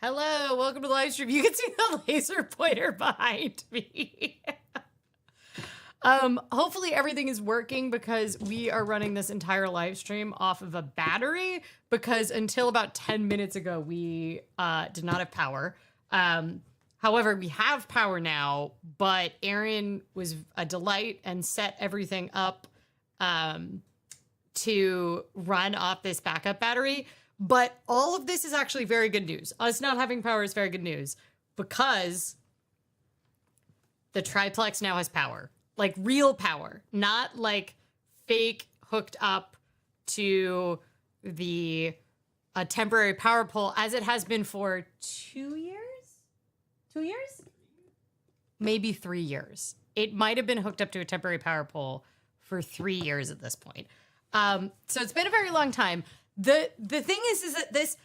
Hello, welcome to the live stream. You can see the laser pointer behind me. Hopefully everything is working because we are running this entire live stream off of a battery because until about 10 minutes ago, we did not have power. However, we have power now, but Aaron was a delight and set everything up to run off this backup battery. But all of this is actually very good news. Us not having power is very good news because the triplex now has power, like real power, not like fake hooked up to the temporary power pole as it has been for 2 years? 2 years? Maybe 3 years. It might have been hooked up to a temporary power pole for 3 years at this point. So it's been a very long time. The thing is that this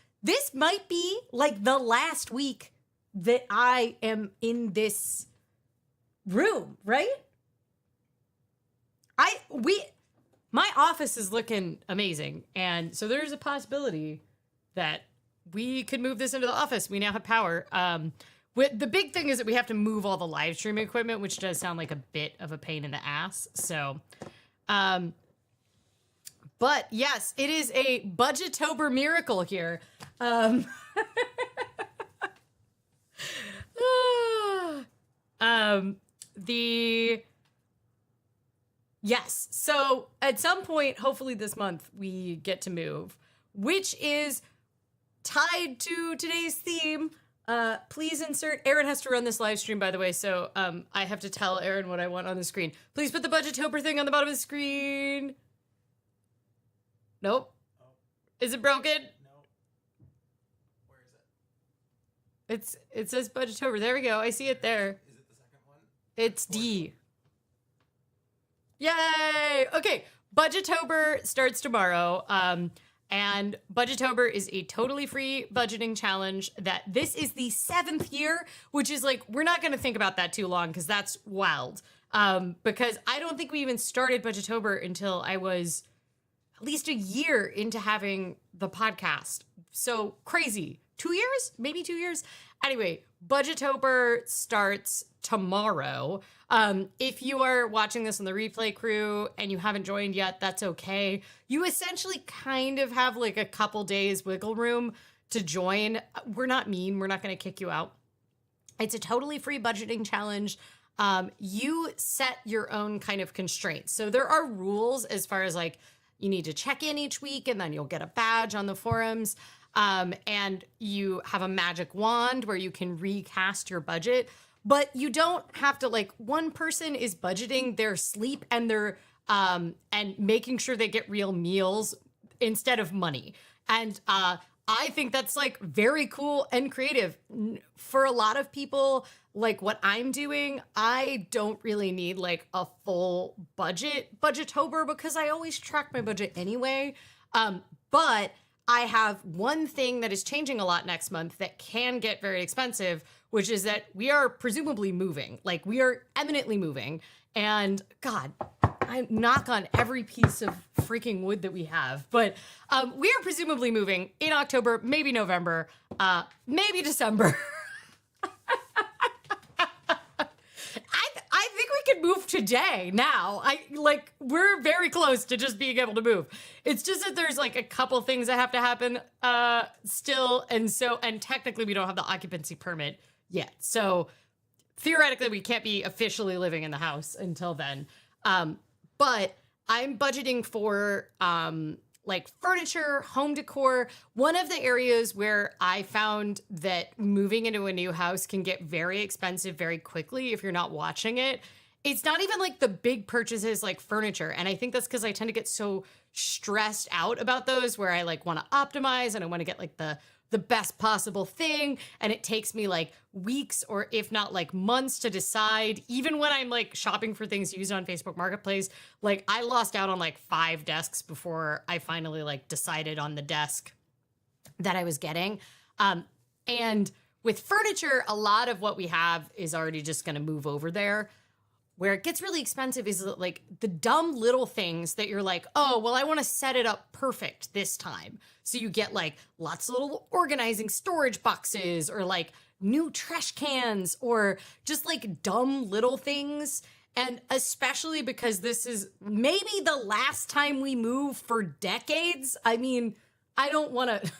might be like the last week that I am in this room, right? My office is looking amazing, and so there's a possibility that we could move this into the office. We now have power. The big thing is that we have to move all the live stream equipment, which does sound like a bit of a pain in the ass. So, but yes, it is a Budgetober miracle here. Yes, so at some point, hopefully this month, we get to move, which is tied to today's theme. Please insert, Aaron has to run this live stream, by the way, so I have to tell Aaron what I want on the screen. Please put the Budgetober thing on the bottom of the screen. Nope. Oh. Is it broken? No. Where is it? It says Budgetober. There we go. I see it there. Is it the second one? It's D. Yay! Okay, Budgetober starts tomorrow. And Budgetober is a totally free budgeting challenge that this is the 7th year, which is like, we're not going to think about that too long because that's wild. Because I don't think we even started Budgetober until I was at least a year into having the podcast. So crazy. 2 years? Maybe 2 years? Anyway, Budgetober starts tomorrow. If you are watching this on the replay crew and you haven't joined yet, that's okay. You essentially kind of have like a couple days wiggle room to join. We're not mean. We're not going to kick you out. It's a totally free budgeting challenge. You set your own kind of constraints. So there are rules as far as like, you need to check in each week and then you'll get a badge on the forums. And you have a magic wand where you can recast your budget, but you don't have to, like, one person is budgeting their sleep and their, and making sure they get real meals instead of money. And, I think that's like very cool and creative. For a lot of people, like what I'm doing, I don't really need like a full Budgetober because I always track my budget anyway. But I have one thing that is changing a lot next month that can get very expensive, which is that we are presumably moving. Like we are eminently moving. And God, I knock on every piece of freaking wood that we have. But we are presumably moving in October, maybe November, maybe December. I think we could move today now. We're very close to just being able to move. It's just that there's like a couple things that have to happen still. And technically we don't have the occupancy permit yet. So theoretically we can't be officially living in the house until then. But I'm budgeting for like furniture, home decor. One of the areas where I found that moving into a new house can get very expensive very quickly if you're not watching it. It's not even like the big purchases like furniture. And I think that's because I tend to get so stressed out about those where I like want to optimize and I want to get like the best possible thing. And it takes me like weeks or if not like months to decide. Even when I'm like shopping for things used on Facebook Marketplace, like I lost out on like 5 desks before I finally like decided on the desk that I was getting. And with furniture, a lot of what we have is already just going to move over there. where it gets really expensive is like the dumb little things that you're like, oh, well, I want to set it up perfect this time. So you get like lots of little organizing storage boxes or like new trash cans or just like dumb little things. And especially because this is maybe the last time we move for decades. I mean, I don't want to,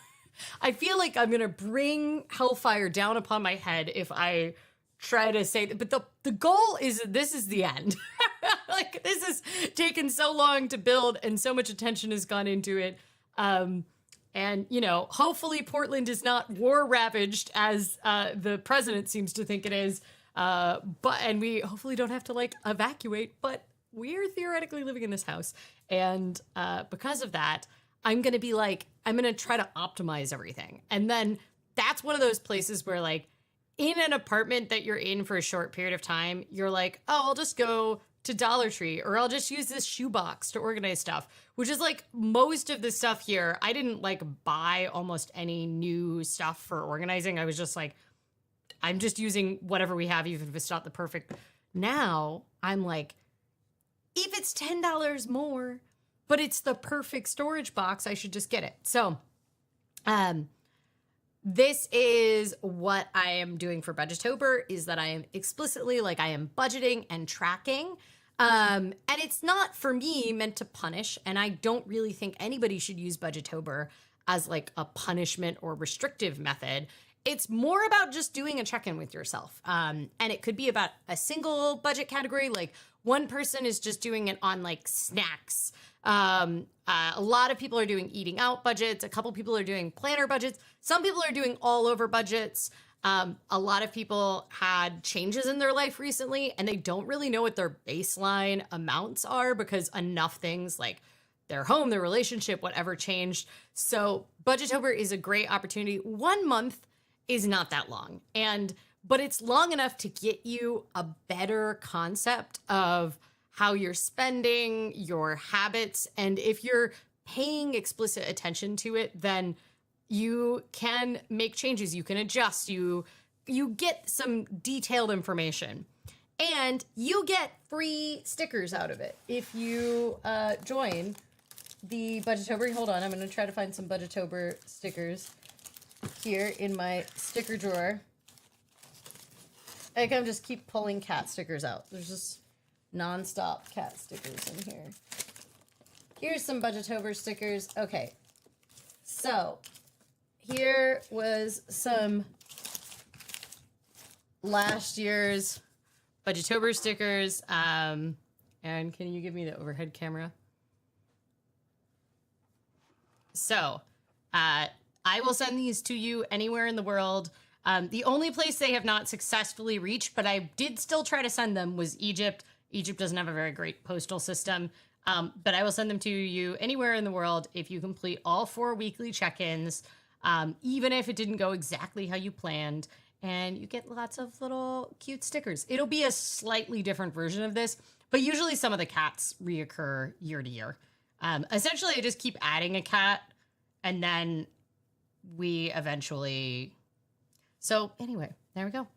I feel like I'm going to bring hellfire down upon my head if I try to say that, but the goal is this is the end. Like this has taken so long to build and so much attention has gone into it. And you know, hopefully Portland is not war ravaged as the president seems to think it is. And we hopefully don't have to like evacuate, but we're theoretically living in this house. And because of that, I'm going to try to optimize everything. And then that's one of those places where like, in an apartment that you're in for a short period of time, you're like, oh, I'll just go to Dollar Tree or I'll just use this shoebox to organize stuff, which is like most of the stuff here. I didn't like buy almost any new stuff for organizing. I was just like, I'm just using whatever we have, even if it's not the perfect. Now I'm like, if it's $10 more, but it's the perfect storage box, I should just get it. So, this is what I am doing for Budgetober is that I am explicitly like I am budgeting and tracking. And it's not for me meant to punish. And I don't really think anybody should use Budgetober as like a punishment or restrictive method. It's more about just doing a check-in with yourself. And it could be about a single budget category. Like one person is just doing it on like snacks. A lot of people are doing eating out budgets. A couple people are doing planner budgets. Some people are doing all over budgets. A lot of people had changes in their life recently and they don't really know what their baseline amounts are because enough things like their home, their relationship, whatever changed. So Budgetober is a great opportunity. 1 month is not that long. But it's long enough to get you a better concept of how you're spending, your habits, and if you're paying explicit attention to it, then you can make changes, you can adjust, you get some detailed information. And you get free stickers out of it if you join the Budgetober. Hold on, I'm going to try to find some Budgetober stickers here in my sticker drawer. I can just keep pulling cat stickers out. There's just non-stop cat stickers in here. Here's some Budgetober stickers. Okay, so here was some last year's Budgetober stickers. And can you give me the overhead camera? So, I will send these to you anywhere in the world. The only place they have not successfully reached, but I did still try to send them, was Egypt. Egypt doesn't have a very great postal system, but I will send them to you anywhere in the world if you complete all 4 weekly check-ins, even if it didn't go exactly how you planned, and you get lots of little cute stickers. It'll be a slightly different version of this, but usually some of the cats reoccur year to year. Essentially, I just keep adding a cat, and then we eventually... So anyway, there we go.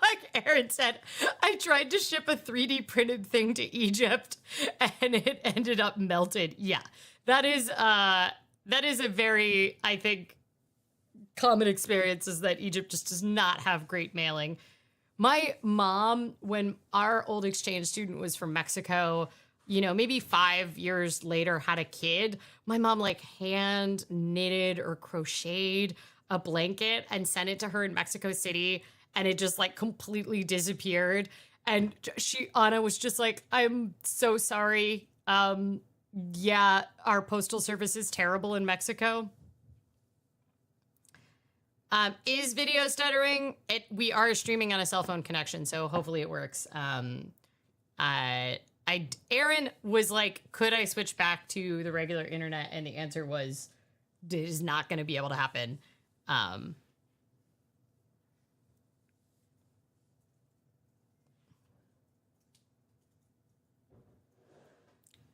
Like Aaron said, I tried to ship a 3D printed thing to Egypt and it ended up melted. Yeah, that is a very, I think, common experience is that Egypt just does not have great mailing. My mom, when our old exchange student was from Mexico, you know, maybe 5 years later had a kid, my mom like hand knitted or crocheted a blanket and sent it to her in Mexico City, and it just like completely disappeared. And Anna was just like, I'm so sorry. Yeah, our postal service is terrible in Mexico. Is video stuttering? We are streaming on a cell phone connection, so hopefully it works. Aaron was like, could I switch back to the regular internet? And the answer was, it is not going to be able to happen.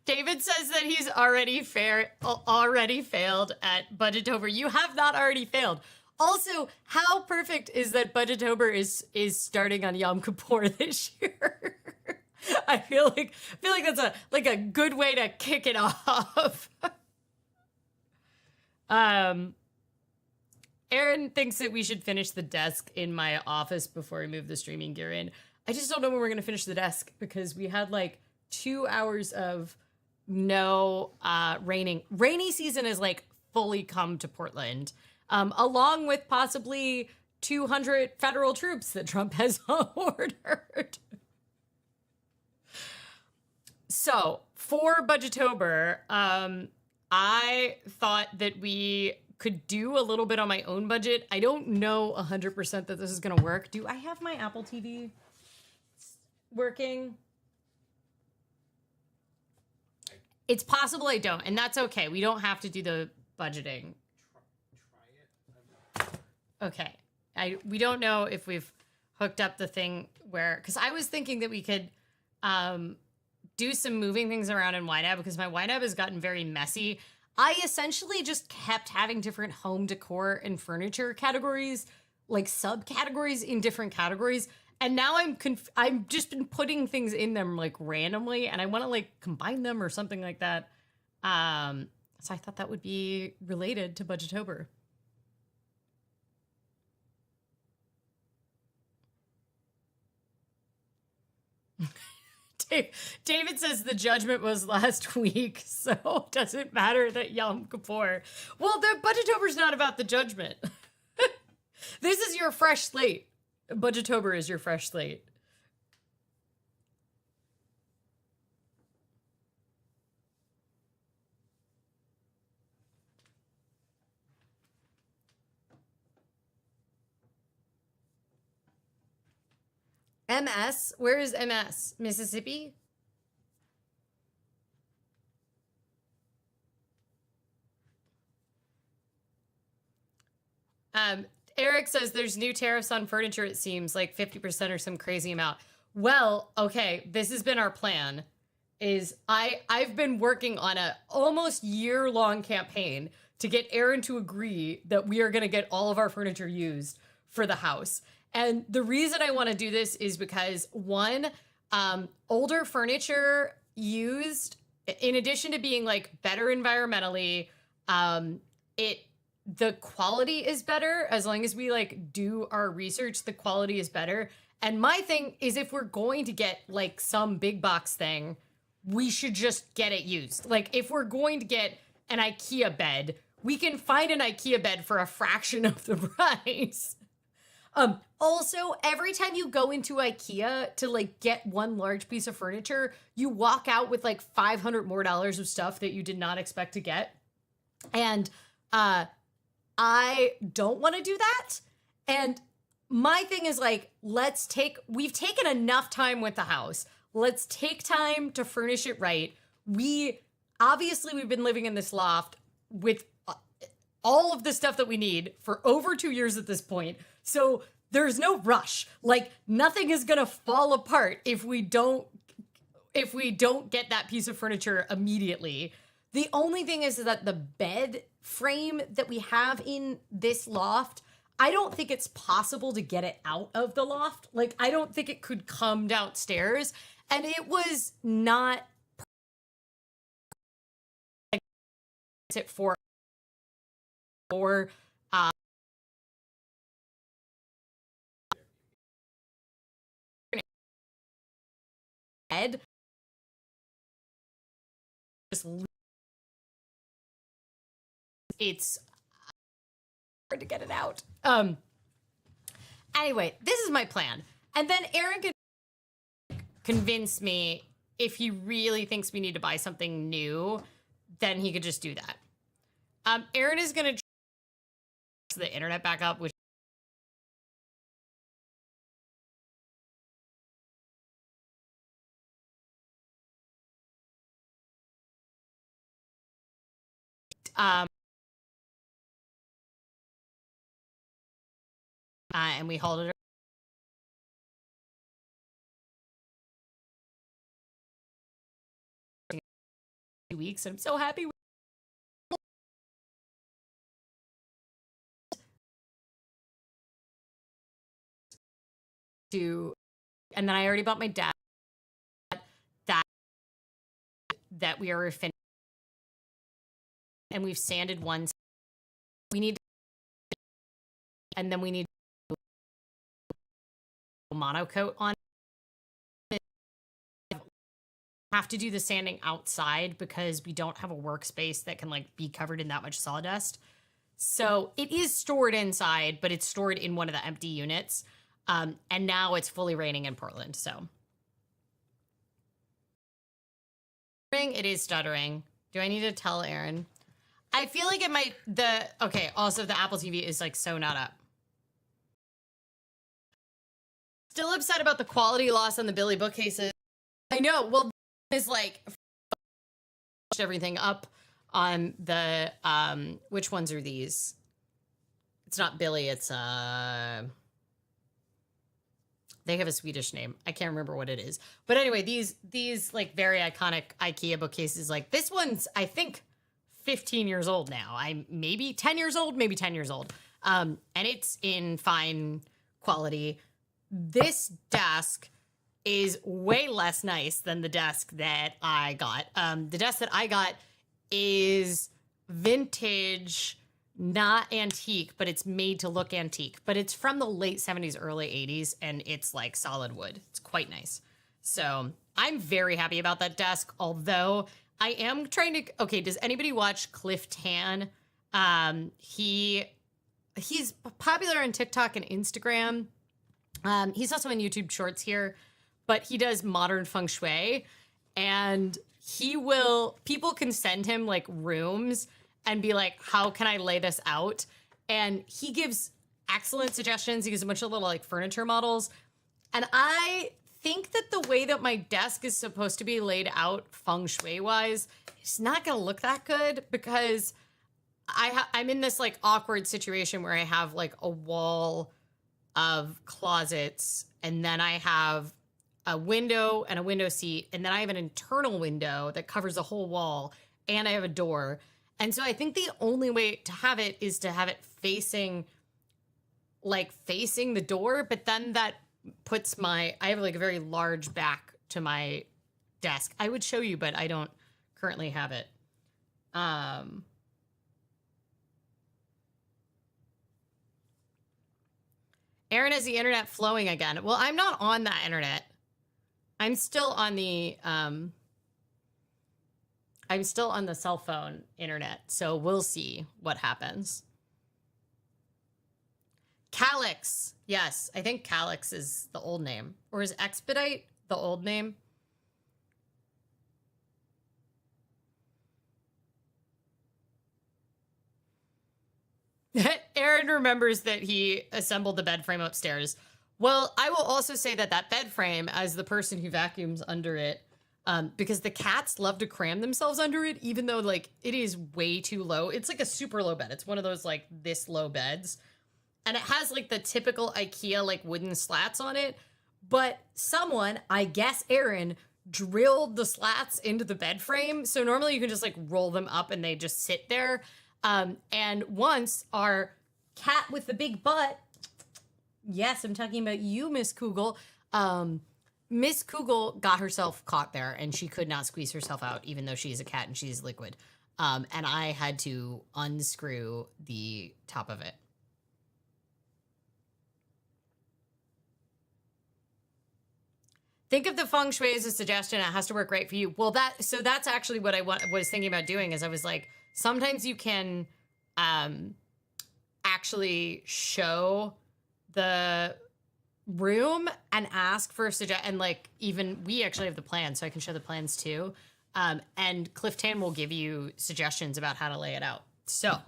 David says that he's already failed at Budgetober. You have not already failed. Also, how perfect is that Budgetober is starting on Yom Kippur this year? I feel like that's a good way to kick it off. um Aaron thinks that we should finish the desk in my office before we move the streaming gear in. I just don't know when we're gonna finish the desk because we had like 2 hours of no raining. Rainy season is like fully come to Portland, along with possibly 200 federal troops that Trump has ordered. So for Budgetober, I thought that we could do a little bit on my own budget. I don't know 100% that this is going to work. Do I have my Apple TV working? It's possible I don't, and that's okay. We don't have to do the budgeting. Try it. Okay. We don't know if we've hooked up the thing where, because I was thinking that we could do some moving things around in YNAB because my YNAB has gotten very messy. I essentially just kept having different home decor and furniture categories, like subcategories in different categories. And now I'm just been putting things in them like randomly, and I want to like combine them or something like that. So I thought that would be related to Budgetober. David says the judgment was last week, so it doesn't matter that Yom Kippur. Well, the Budgetober's not about the judgment. This is your fresh slate. Budgetober is your fresh slate. MS? Where is MS? Mississippi? Eric says there's new tariffs on furniture, it seems, like 50% or some crazy amount. Well, okay, this has been our plan. I've been working on a almost year-long campaign to get Aaron to agree that we are going to get all of our furniture used for the house. And the reason I want to do this is because, one, older furniture used, in addition to being like better environmentally, the quality is better. As long as we like do our research, the quality is better. And my thing is, if we're going to get like some big box thing, we should just get it used. Like if we're going to get an IKEA bed, we can find an IKEA bed for a fraction of the price. Also, every time you go into IKEA to like get one large piece of furniture, you walk out with like $500 more of stuff that you did not expect to get. And I don't want to do that. And my thing is like, we've taken enough time with the house. Let's take time to furnish it right. We've been living in this loft with all of the stuff that we need for over 2 years at this point. So there's no rush. Like nothing is going to fall apart if we don't get that piece of furniture immediately. The only thing is that the bed frame that we have in this loft, I don't think it's possible to get it out of the loft. Like, I don't think it could come downstairs. And it was not like it for bed. It's hard to get it out. Anyway, this is my plan. And then Aaron can convince me if he really thinks we need to buy something new, then he could just do that. Aaron is going to the internet back up, which and we hold it weeks, and I'm so happy. to, and then I already bought my dad that we are finished, and we've sanded one. We need, and then we need monocoat on it. Have to do the sanding outside because we don't have a workspace that can like be covered in that much sawdust. So it is stored inside, but it's stored in one of the empty units. And now it's fully raining in Portland. So it is stuttering. Do I need to tell Aaron? I feel like it might, okay, also the Apple TV is like so not up. Still upset about the quality loss on the Billy bookcases. I know, well, is like everything up on the, which ones are these? It's not Billy, it's, they have a Swedish name. I can't remember what it is. But anyway, these like very iconic IKEA bookcases, like this one's, I think, 15 years old now. I'm maybe 10 years old, maybe 10 years old. And it's in fine quality. This desk is way less nice than the desk that I got. The desk that I got is vintage, not antique, but it's made to look antique. But it's from the late 70s, early 80s, and it's like solid wood. It's quite nice. So I'm very happy about that desk, although I am trying to, okay, does anybody watch Cliff Tan? He's popular on TikTok and Instagram. He's also in YouTube Shorts here, but he does modern feng shui, and people can send him like rooms and be like, how can I lay this out? And he gives excellent suggestions. He gives a bunch of little like furniture models. And I think that the way that my desk is supposed to be laid out feng shui wise, it's not going to look that good because I'm in this like awkward situation where I have like a wall of closets, and then I have a window and a window seat, and then I have an internal window that covers the whole wall, and I have a door. And so I think the only way to have it is to have it facing the door, but then that puts I have like a very large back to my desk. I would show you, but I don't currently have it. Aaron has the internet flowing again. Well, I'm not on that internet. I'm still on the cell phone internet, so we'll see what happens. Calyx. Yes, I think Calyx is the old name. Or is Expedite the old name? Aaron remembers that he assembled the bed frame upstairs. Well, I will also say that bed frame, as the person who vacuums under it, because the cats love to cram themselves under it, even though like it is way too low. It's like a super low bed. It's one of those like this low beds. And it has like the typical IKEA like wooden slats on it. But someone, I guess Aaron, drilled the slats into the bed frame. So normally you can just like roll them up and they just sit there. And once our cat with the big butt, yes, I'm talking about you, Miss Kugel. Miss Kugel got herself caught there and she could not squeeze herself out, even though she's a cat and she's liquid. And I had to unscrew the top of it. Think of the feng shui as a suggestion. It has to work right for you. Well, that's actually what I was thinking about doing is I was like, sometimes you can actually show the room and ask for a suggestion. And like, even we actually have the plans, so I can show the plans too. And Cliff Tan will give you suggestions about how to lay it out. So,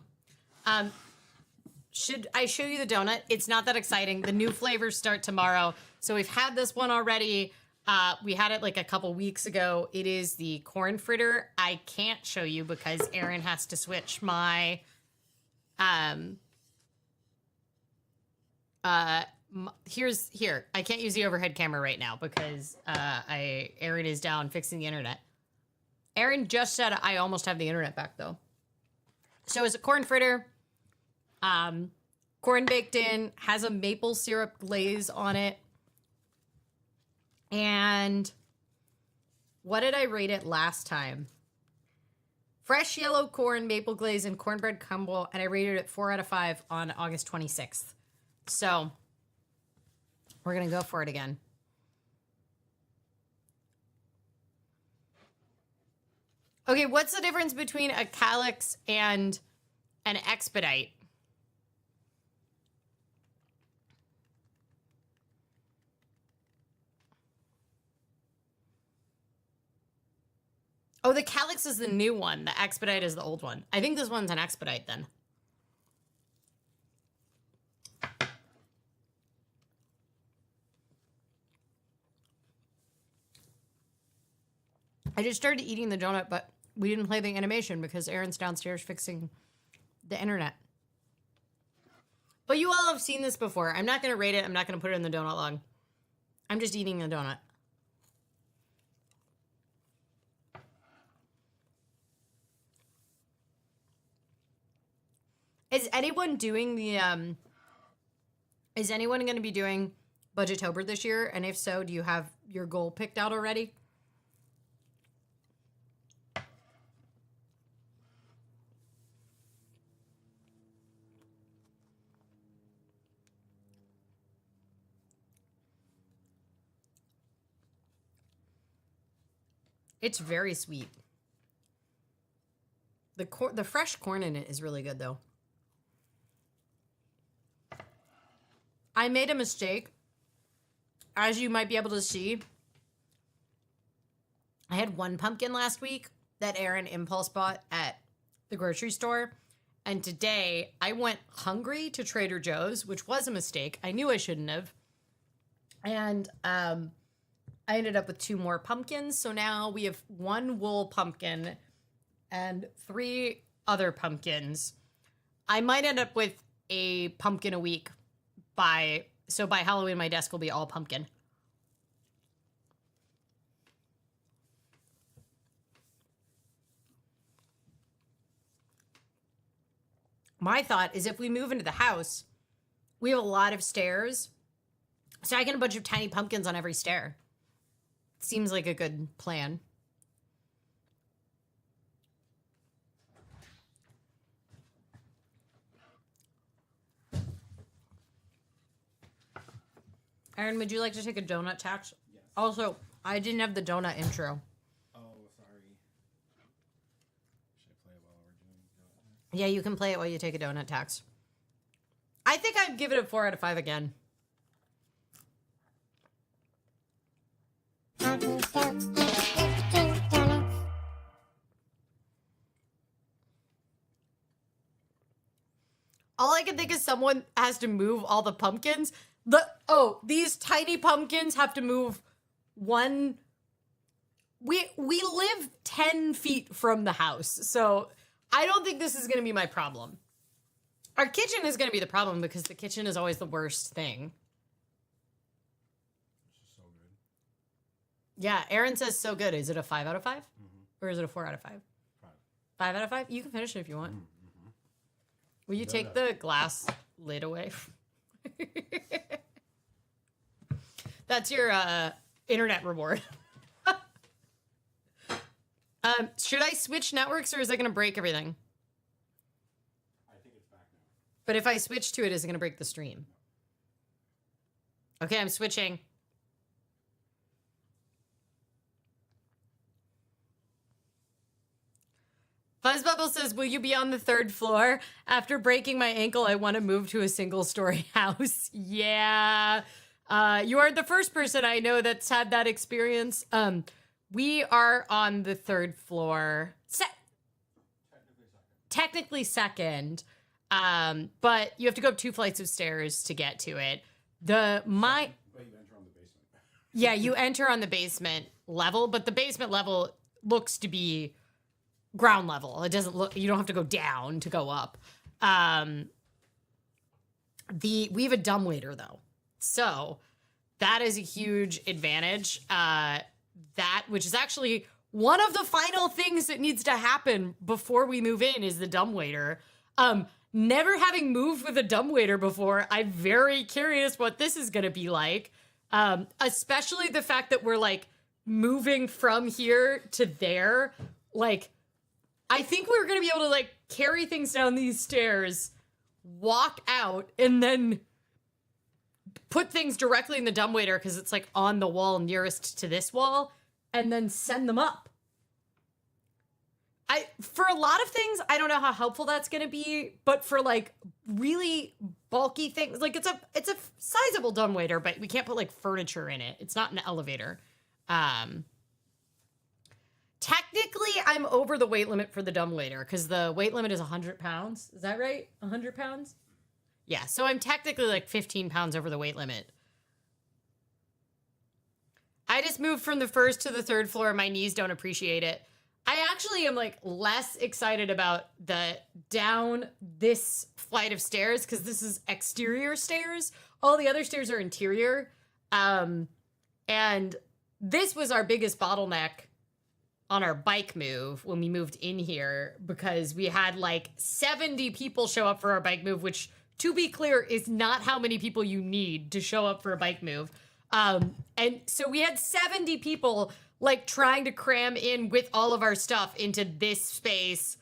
should I show you the donut? It's not that exciting. The new flavors start tomorrow. So we've had this one already. We had it like a couple weeks ago. It is the corn fritter. I can't show you because Aaron has to switch my, here. I can't use the overhead camera right now because Aaron is down fixing the internet. Aaron just said I almost have the internet back though. So it's a corn fritter, corn baked in, has a maple syrup glaze on it. And what did I rate it last time? Fresh yellow corn, maple glaze, and cornbread crumble, and I rated it 4 out of 5 on August 26th. So we're going to go for it again. Okay, what's the difference between a calyx and an expedite? Oh, the calyx is the new one. The expedite is the old one. I think this one's an expedite then. I just started eating the donut, but we didn't play the animation because Aaron's downstairs fixing the internet. But you all have seen this before. I'm not going to rate it. I'm not going to put it in the donut log. I'm just eating the donut. Is anyone doing the, is anyone going to be doing Budgetober this year? And if so, do you have your goal picked out already? It's very sweet. The fresh corn in it is really good though. I made a mistake. As you might be able to see, I had one pumpkin last week that Aaron impulse bought at the grocery store. And today I went hungry to Trader Joe's, which was a mistake. I knew I shouldn't have. And I ended up with 2 more pumpkins. So now we have 1 wool pumpkin and 3 other pumpkins. I might end up with a pumpkin a week by Halloween, my desk will be all pumpkin. My thought is if we move into the house, we have a lot of stairs. So I get a bunch of tiny pumpkins on every stair. Seems like a good plan. Aaron, would you like to take a donut tax? Yes. Also, I didn't have the donut intro. Oh, sorry. Should I play it while we're doing donut? Yeah, you can play it while you take a donut tax. I think I'd give it a 4 out of 5 again. All I can think is someone has to move all the pumpkins. These tiny pumpkins have to move one. We live 10 feet from the house, so I don't think this is going to be my problem. Our kitchen is going to be the problem because the kitchen is always the worst thing. This is so good. Yeah, Aaron says so good. Is it a 5 out of 5? Or is it a 4 out of 5? 5. 5 out of 5? You can finish it if you want. Mm-hmm. Will you take the glass lid away? That's your internet reward. Should I switch networks or is it going to break everything? I think it's back now. But if I switch to it, is it going to break the stream? Okay, I'm switching. Fuzzbubble says, will you be on the 3rd floor? After breaking my ankle, I want to move to a single-story house. Yeah. You are the first person I know that's had that experience. We are on the 3rd floor. Technically second. But you have to go up 2 flights of stairs to get to it. But you enter on the basement. Yeah, you enter on the basement level, but the basement level looks to be ground level. It doesn't look, you don't have to go down to go up. We have a dumbwaiter though. So that is a huge advantage. Which is actually one of the final things that needs to happen before we move in is the dumbwaiter. Never having moved with a dumbwaiter before, I'm very curious what this is going to be like. Especially the fact that we're like moving from here to there. Like, I think we're going to be able to like carry things down these stairs, walk out, and then put things directly in the dumbwaiter because it's like on the wall nearest to this wall, and then send them up. For a lot of things, I don't know how helpful that's going to be, but for like really bulky things, like it's a sizable dumbwaiter, but we can't put like furniture in it. It's not an elevator. Technically, I'm over the weight limit for the dumbwaiter because the weight limit is 100 pounds. Is that right? 100 pounds? Yeah, so I'm technically like 15 pounds over the weight limit. I just moved from the first to the third floor. My knees don't appreciate it. I actually am like less excited about the down this flight of stairs because this is exterior stairs. All the other stairs are interior. And this was our biggest bottleneck on our bike move when we moved in here because we had like 70 people show up for our bike move, which, to be clear, is not how many people you need to show up for a bike move. And so we had 70 people like trying to cram in with all of our stuff into this space.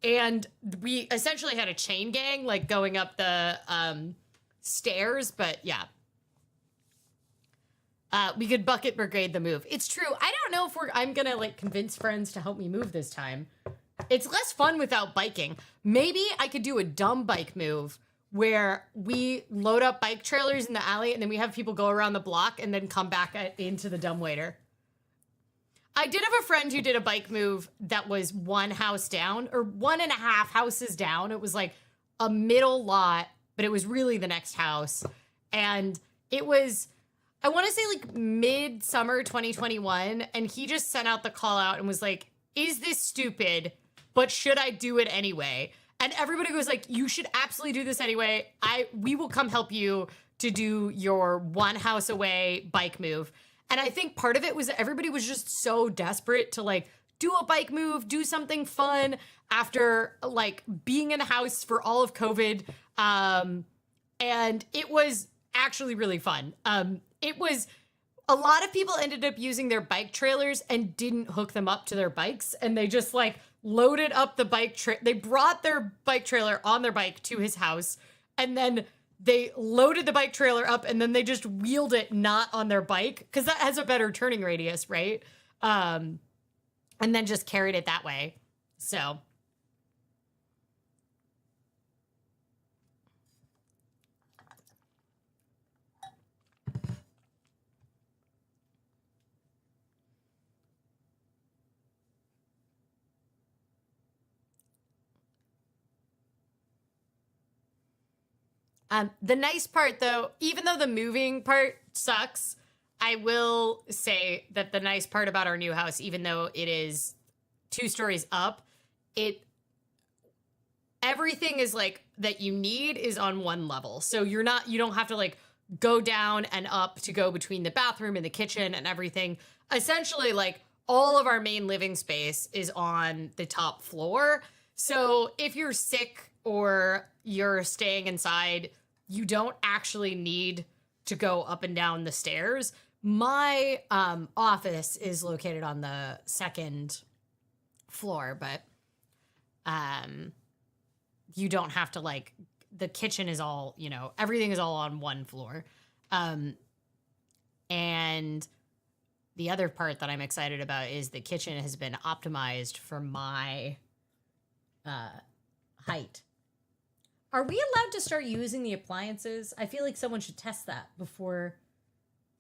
And we essentially had a chain gang like going up the stairs. But yeah, we could bucket brigade the move. It's true. I don't know if I'm going to like convince friends to help me move this time. It's less fun without biking. Maybe I could do a dumb bike move where we load up bike trailers in the alley and then we have people go around the block and then come back into the dumbwaiter. I did have a friend who did a bike move that was one house down or 1.5 houses down. It was like a middle lot, but it was really the next house. And it was, I want to say like mid-summer 2021. And he just sent out the call out and was like, is this stupid? But should I do it anyway? And everybody was like, you should absolutely do this anyway. We will come help you to do your one house away bike move. And I think part of it was that everybody was just so desperate to like do a bike move, do something fun after like being in the house for all of COVID. And it was actually really fun. It was a lot of people ended up using their bike trailers and didn't hook them up to their bikes. And they just like loaded up the bike. They brought their bike trailer on their bike to his house. And then they loaded the bike trailer up and then they just wheeled it not on their bike because that has a better turning radius, right? And then just carried it that way. So. The nice part, though, even though the moving part sucks, I will say that the nice part about our new house, even though it is 2 stories up, everything is like that you need is on one level. So you don't have to like go down and up to go between the bathroom and the kitchen and everything. Essentially, like all of our main living space is on the top floor. So if you're sick or you're staying inside, you don't actually need to go up and down the stairs. My office is located on the 2nd floor, but you don't have to like, the kitchen is all, everything is all on one floor. And the other part that I'm excited about is the kitchen has been optimized for my height. Are we allowed to start using the appliances? I feel like someone should test that before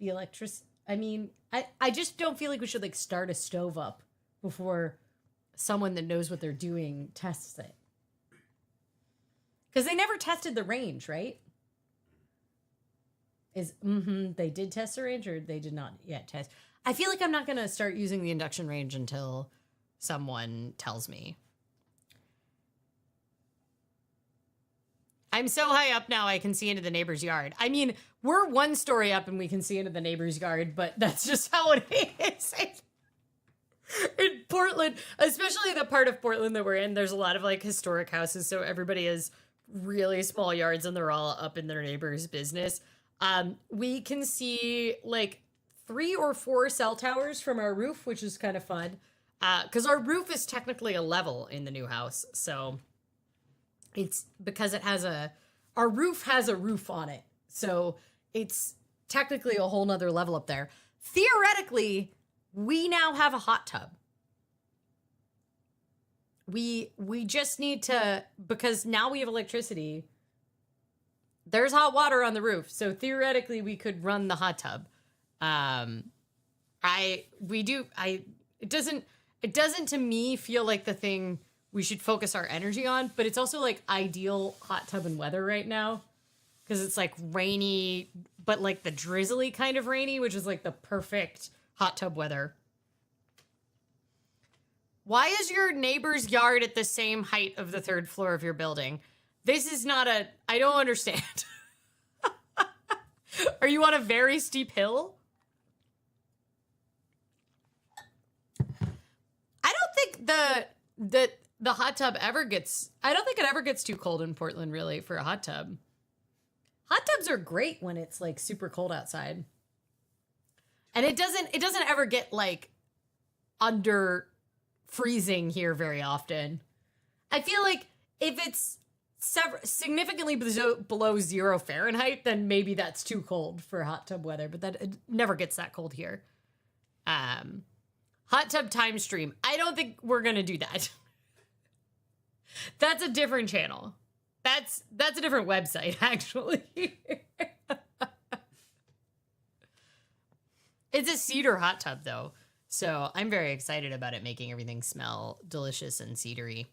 the electricity. I mean, I just don't feel like we should like start a stove up before someone that knows what they're doing tests it. Because they never tested the range, right? They did test the range or they did not yet test. I feel like I'm not going to start using the induction range until someone tells me. I'm so high up now I can see into the neighbor's yard. I mean, we're 1 story up and we can see into the neighbor's yard, but that's just how it is. In Portland, especially the part of Portland that we're in, there's a lot of like historic houses, so everybody has really small yards and they're all up in their neighbor's business. We can see like 3 or 4 cell towers from our roof, which is kind of fun. Because our roof is technically a level in the new house. So it's because our roof has a roof on it. So it's technically a whole nother level up there. Theoretically, we now have a hot tub. We just need to, because now we have electricity. There's hot water on the roof, so theoretically we could run the hot tub. It doesn't to me feel like the thing we should focus our energy on, but it's also like ideal hot tub and weather right now because it's like rainy, but like the drizzly kind of rainy, which is like the perfect hot tub weather. Why is your neighbor's yard at the same height of the 3rd floor of your building? This is not I don't understand. Are you on a very steep hill? I don't think the hot tub ever gets, I don't think it ever gets too cold in Portland really for a hot tub. Hot tubs are great when it's like super cold outside. And it doesn't ever get like under freezing here very often. I feel like if it's significantly below 0 Fahrenheit, then maybe that's too cold for hot tub weather, but it never gets that cold here. Hot tub time stream. I don't think we're gonna do that. That's a different channel. That's a different website, actually. It's a cedar hot tub, though. So I'm very excited about it making everything smell delicious and cedary.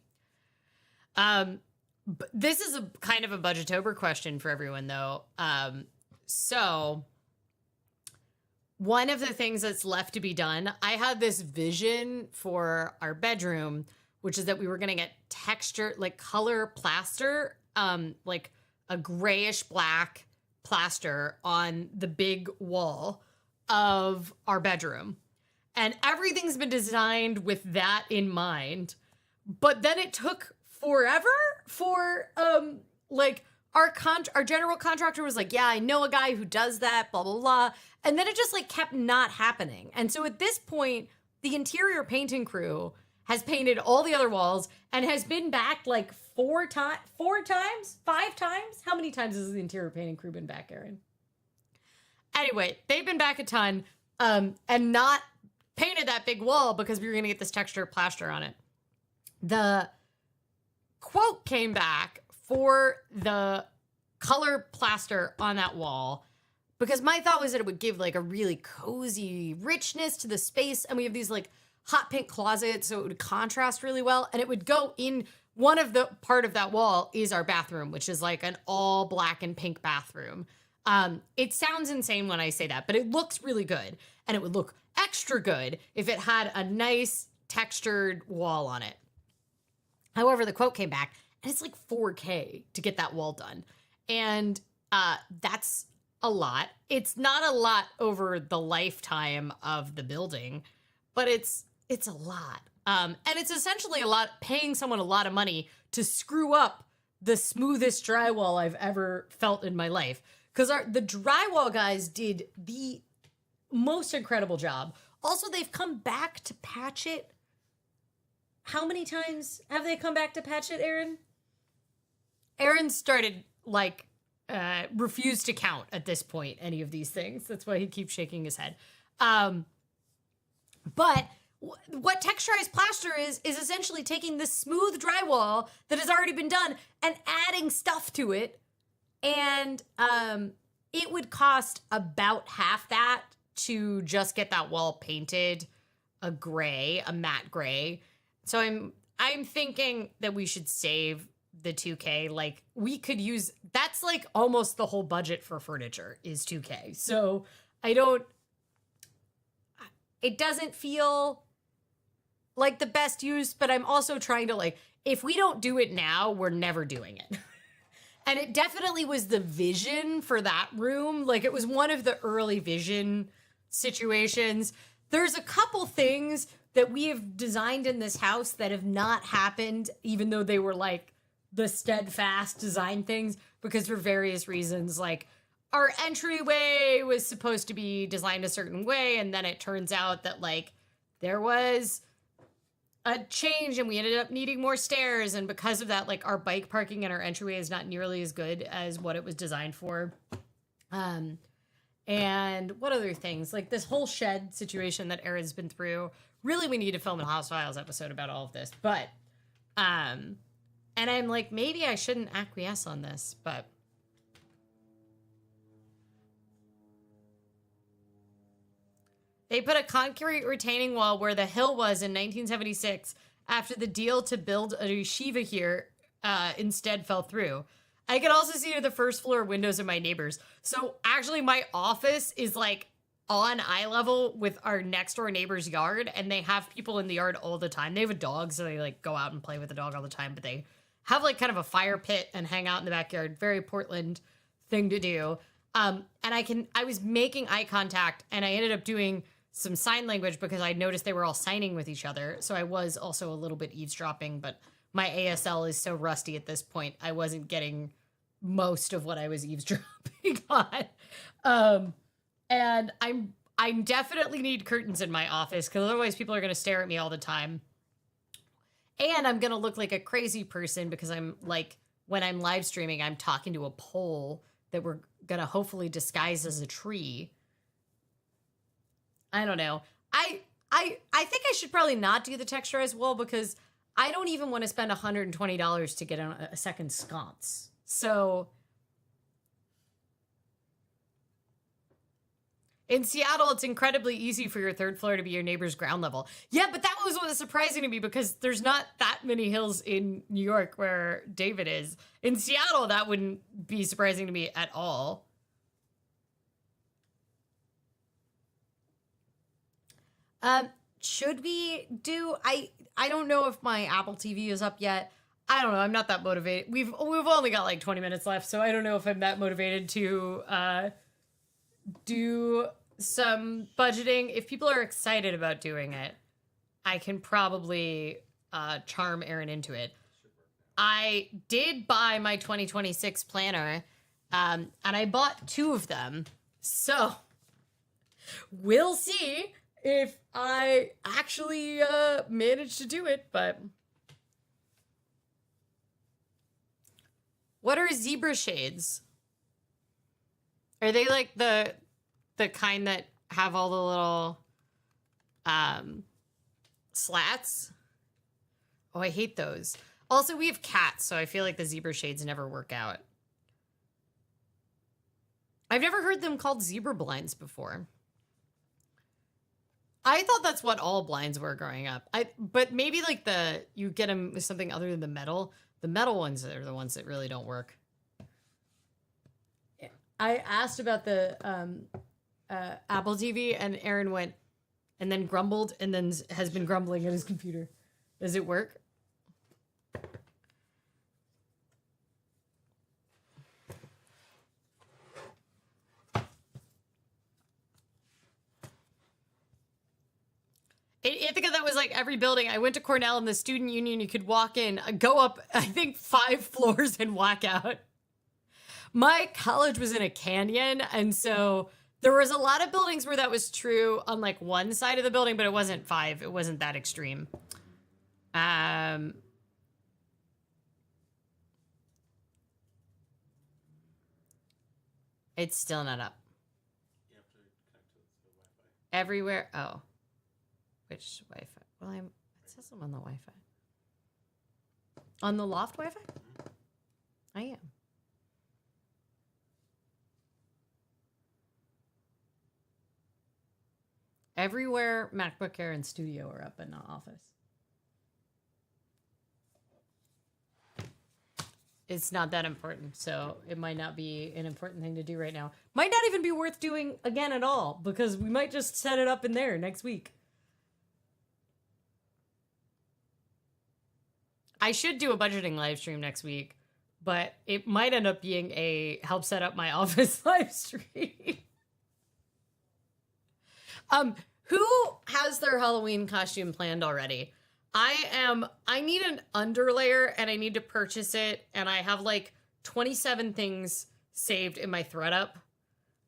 This is a kind of a Budgetober question for everyone, though. So one of the things that's left to be done, I had this vision for our bedroom, which is that we were going to get texture, like color plaster, like a grayish black plaster on the big wall of our bedroom. And everything's been designed with that in mind. But then it took forever for like our general contractor was like, yeah, I know a guy who does that, blah, blah, blah. And then it just like kept not happening. And so at this point, the interior painting crew has painted all the other walls and has been back like 5 times? How many times has the interior painting crew been back, Erin? Anyway, they've been back a ton and not painted that big wall because we were going to get this texture plaster on it. The quote came back for the color plaster on that wall because my thought was that it would give like a really cozy richness to the space. And we have these like hot pink closets, so it would contrast really well. And it would go in one of the part of that wall is our bathroom, which is like an all black and pink bathroom. It sounds insane when I say that, but it looks really good. And it would look extra good if it had a nice textured wall on it. However, the quote came back and it's like $4,000 to get that wall done. And that's a lot. It's not a lot over the lifetime of the building, but it's a lot. And it's essentially a lot, paying someone a lot of money to screw up the smoothest drywall I've ever felt in my life. Because the drywall guys did the most incredible job. Also, they've come back to patch it. How many times have they come back to patch it, Erin? Erin started, like, refused to count at this point, any of these things. That's why he keeps shaking his head. But what texturized plaster is essentially taking this smooth drywall that has already been done and adding stuff to it. And it would cost about half that to just get that wall painted a matte gray. So I'm thinking that we should save the $2,000. Like we could use, that's like almost the whole budget for furniture is $2,000. So it doesn't feel like the best use, but I'm also trying to like, if we don't do it now, we're never doing it. And it definitely was the vision for that room. Like it was one of the early vision situations. There's a couple things that we have designed in this house that have not happened, even though they were like the steadfast design things, because for various reasons, like our entryway was supposed to be designed a certain way, and then it turns out that like there was a change and we ended up needing more stairs, and because of that, like our bike parking and our entryway is not nearly as good as what it was designed for. And what other things? Like this whole shed situation that Erin's been through. Really, we need to film a House Files episode about all of this. But, and I'm like, maybe I shouldn't acquiesce on this, but. They put a concrete retaining wall where the hill was in 1976 after the deal to build a yeshiva here instead fell through. I could also see the first floor windows of my neighbors. So actually my office is like on eye level with our next door neighbor's yard, and they have people in the yard all the time. They have a dog, so they like go out and play with the dog all the time, but they have like kind of a fire pit and hang out in the backyard. Very Portland thing to do. And I was making eye contact, and I ended up doing some sign language because I noticed they were all signing with each other. So I was also a little bit eavesdropping, but my ASL is so rusty at this point, I wasn't getting most of what I was eavesdropping on. And I definitely need curtains in my office because otherwise people are going to stare at me all the time. And I'm going to look like a crazy person because I'm like, when I'm live streaming, I'm talking to a pole that we're going to hopefully disguise as a tree. I don't know. I think I should probably not do the texturized wall because I don't even want to spend $120 to get a second sconce. So in Seattle, it's incredibly easy for your third floor to be your neighbor's ground level. Yeah, but that was what was surprising to me because there's not that many hills in New York where David is. In Seattle, that wouldn't be surprising to me at all. Should we do, I don't know if my Apple TV is up yet. I don't know. I'm not that motivated. We've only got like 20 minutes left, so I don't know if I'm that motivated to do some budgeting. If people are excited about doing it, I can probably charm Erin into it. I did buy my 2026 planner, and I bought 2 of them. So we'll see if I actually manage to do it, but what are zebra shades? Are they like the kind that have all the little slats? Oh, I hate those. Also, we have cats, so I feel like the zebra shades never work out. I've never heard them called zebra blinds before. I thought that's what all blinds were growing up. But maybe like you get them with something other than the metal. The metal ones are the ones that really don't work. I asked about the Apple TV, and Aaron went and then grumbled and then has been grumbling at his computer. Does it work? Ithaca, that was like every building. I went to Cornell in the student union. You could walk in, go up, I think 5 floors and walk out. My college was in a canyon, and so there was a lot of buildings where that was true on like one side of the building, but it wasn't 5. It wasn't that extreme. It's still not up. You have to connect to the Wi-Fi. Everywhere. Oh. Which Wi-Fi? Well, it says I'm on the Wi-Fi. On the loft Wi-Fi? I am. Everywhere MacBook Air and Studio are up, but not Office. It's not that important, so it might not be an important thing to do right now. Might not even be worth doing again at all, because we might just set it up in there next week. I should do a budgeting live stream next week, but it might end up being a help set up my office live stream. Who has their Halloween costume planned already? I need an underlayer and I need to purchase it, and I have like 27 things saved in my ThreadUp.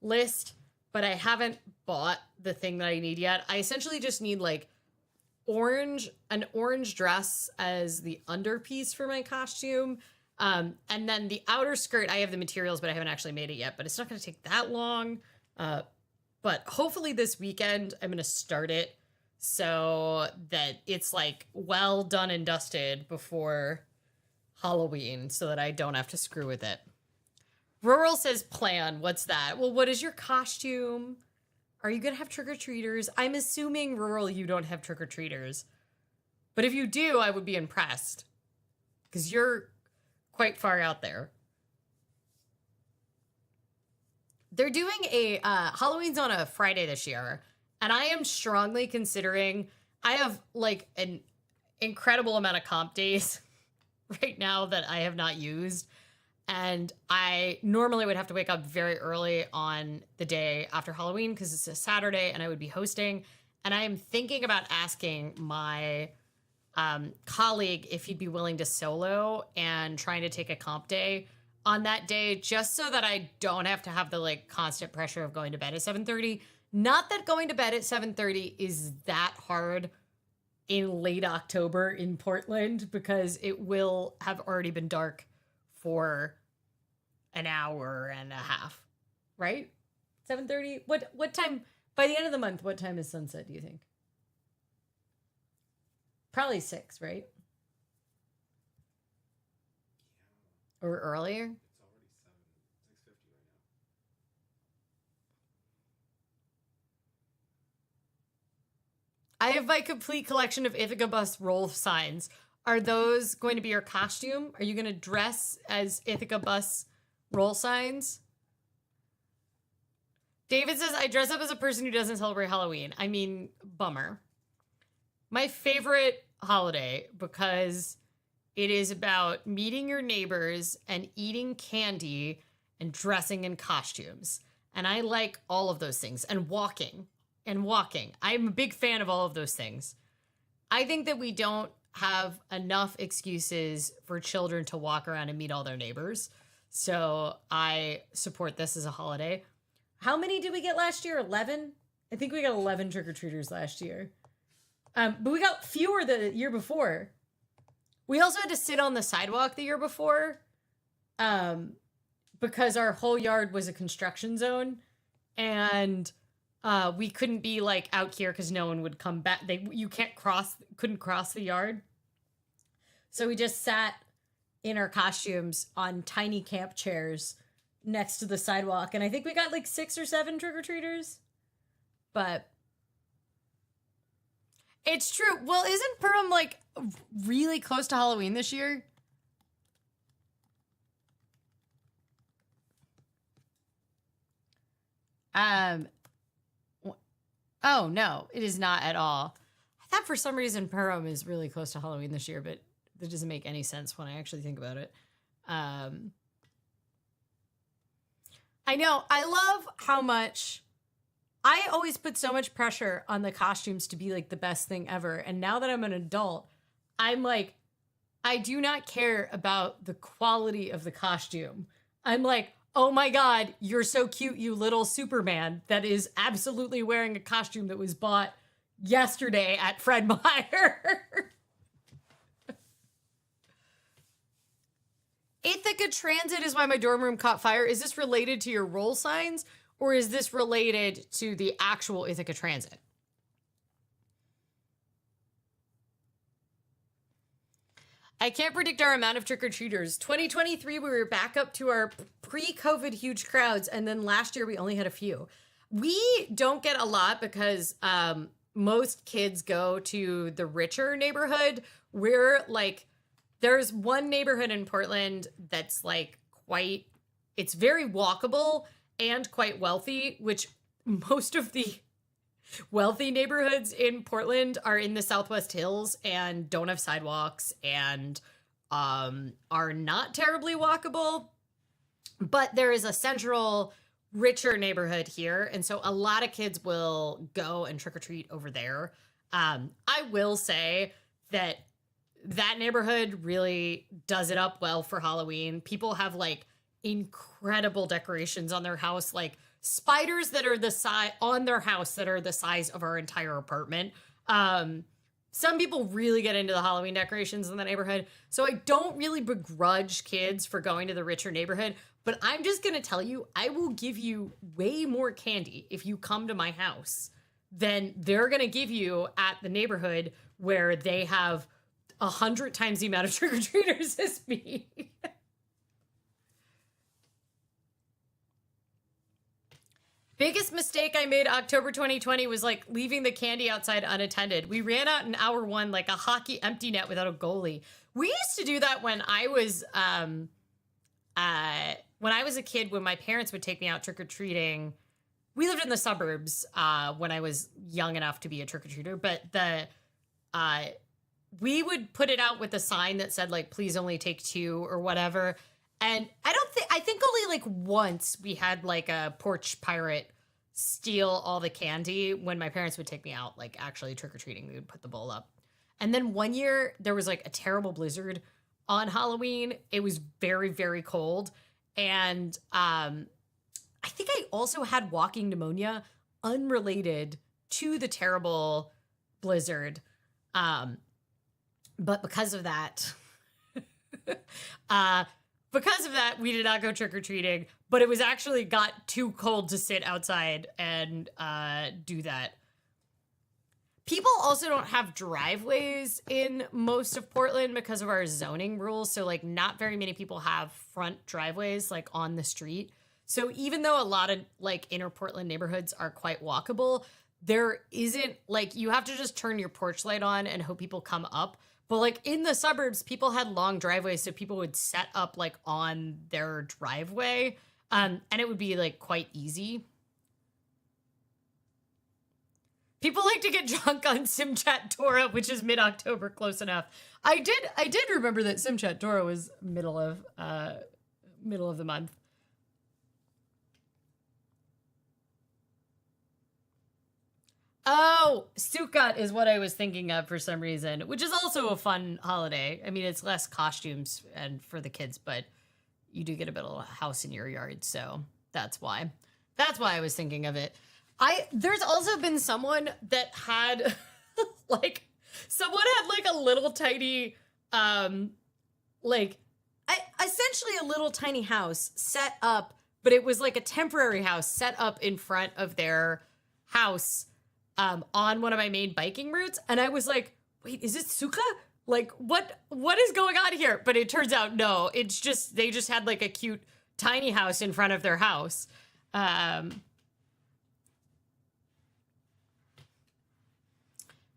list, but I haven't bought the thing that I need yet. I essentially just need like an orange dress as the underpiece for my costume. And then the outer skirt, I have the materials, but I haven't actually made it yet, but it's not going to take that long. But hopefully this weekend, I'm going to start it so that it's like well done and dusted before Halloween so that I don't have to screw with it. Rural says plan. What's that? Well, what is your costume? Are you going to have trick-or-treaters? I'm assuming, Rural, you don't have trick-or-treaters. But if you do, I would be impressed. Because you're quite far out there. They're doing a Halloween's on a Friday this year, and I am strongly considering. I have like an incredible amount of comp days right now that I have not used, and I normally would have to wake up very early on the day after Halloween because it's a Saturday and I would be hosting. And I am thinking about asking my colleague if he'd be willing to solo and trying to take a comp day on that day, just so that I don't have to have the like constant pressure of going to bed at 7:30. Not that going to bed at 7:30 is that hard in late October in Portland, because it will have already been dark for an hour and a half, right? 7:30. What time by the end of the month? What time is sunset, do you think? Probably 6, right? Or earlier? It's already 6:50 right now. I have my complete collection of Ithaca Bus roll signs. Are those going to be your costume? Are you going to dress as Ithaca Bus roll signs? David says, I dress up as a person who doesn't celebrate Halloween. I mean, bummer. My favorite holiday, because it is about meeting your neighbors and eating candy and dressing in costumes. And I like all of those things. And walking. I'm a big fan of all of those things. I think that we don't have enough excuses for children to walk around and meet all their neighbors. So I support this as a holiday. How many did we get last year? 11? I think we got 11 trick-or-treaters last year. But we got fewer the year before. We also had to sit on the sidewalk the year before, because our whole yard was a construction zone, and we couldn't be like out here because no one would come back. Couldn't cross the yard. So we just sat in our costumes on tiny camp chairs next to the sidewalk, and I think we got like 6 or 7 trick-or-treaters. But it's true. Well, isn't Perham like really close to Halloween this year? Oh no, it is not at all. I thought for some reason Perham is really close to Halloween this year, but that doesn't make any sense when I actually think about it. I know. I love how much I always put so much pressure on the costumes to be like the best thing ever. And now that I'm an adult, I'm like, I do not care about the quality of the costume. I'm like, oh my God, you're so cute, you little Superman that is absolutely wearing a costume that was bought yesterday at Fred Meyer. Ithaca Transit is why my dorm room caught fire. Is this related to your roll signs, or is this related to the actual Ithaca Transit? I can't predict our amount of trick-or-treaters. 2023, we were back up to our pre-COVID huge crowds, and then last year we only had a few. We don't get a lot because most kids go to the richer neighborhood. We're like, there's one neighborhood in Portland that's like it's very walkable and quite wealthy, which most of the wealthy neighborhoods in Portland are in the Southwest Hills and don't have sidewalks and are not terribly walkable. But there is a central, richer neighborhood here. And so a lot of kids will go and trick-or-treat over there. I will say that neighborhood really does it up well for Halloween. People have like incredible decorations on their house. Like spiders that are the size on their house that are the size of our entire apartment. Some people really get into the Halloween decorations in the neighborhood, so I don't really begrudge kids for going to the richer neighborhood, but I'm just gonna tell you, I will give you way more candy if you come to my house than they're gonna give you at the neighborhood where they have 100 times the amount of trick-or-treaters as me. Biggest mistake I made October 2020 was like leaving the candy outside unattended. We ran out in hour one like a hockey empty net without a goalie. We used to do that when I was a kid, when my parents would take me out trick-or-treating. We lived in the suburbs when I was young enough to be a trick-or-treater, but we would put it out with a sign that said like, please only take two or whatever. And I think only like once we had like a porch pirate steal all the candy when my parents would take me out, like actually trick-or-treating. We would put the bowl up. And then one year there was like a terrible blizzard on Halloween. It was very, very cold. And I think I also had walking pneumonia unrelated to the terrible blizzard. But because of that, we did not go trick-or-treating, but it was actually got too cold to sit outside and do that. People also don't have driveways in most of Portland because of our zoning rules. So like not very many people have front driveways like on the street. So even though a lot of like inner Portland neighborhoods are quite walkable, there isn't like, you have to just turn your porch light on and hope people come up. But like in the suburbs, people had long driveways, so people would set up like on their driveway, and it would be like quite easy. People like to get drunk on Simchat Torah, which is mid-October, close enough. I did remember that Simchat Torah was middle of the month. Oh, Sukkot is what I was thinking of for some reason, which is also a fun holiday. I mean, it's less costumes and for the kids, but you do get a bit of a house in your yard, so that's why. That's why I was thinking of it. There's also been someone that had like a little tiny essentially a little tiny house set up, but it was like a temporary house set up in front of their house on one of my main biking routes. And I was like, wait, is it Sukkah? Like, what is going on here? But it turns out, no, it's just, they just had like a cute tiny house in front of their house.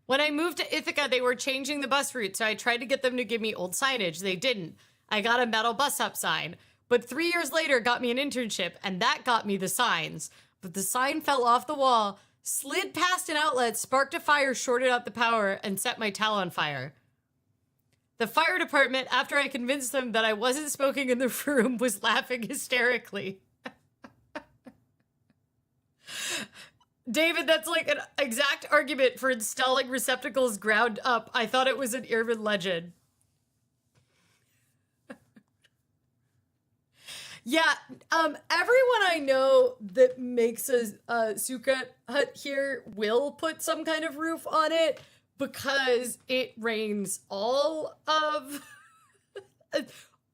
When I moved to Ithaca, they were changing the bus route, so I tried to get them to give me old signage. They didn't. I got a metal bus up sign. But 3 years later, got me an internship, and that got me the signs. But the sign fell off the wall, slid past an outlet, sparked a fire, shorted out the power, and set my towel on fire. The fire department, after I convinced them that I wasn't smoking in the room, was laughing hysterically. David, that's like an exact argument for installing receptacles ground up. I thought it was an urban legend. Yeah, everyone I know that makes a sukkah hut here will put some kind of roof on it because it rains all of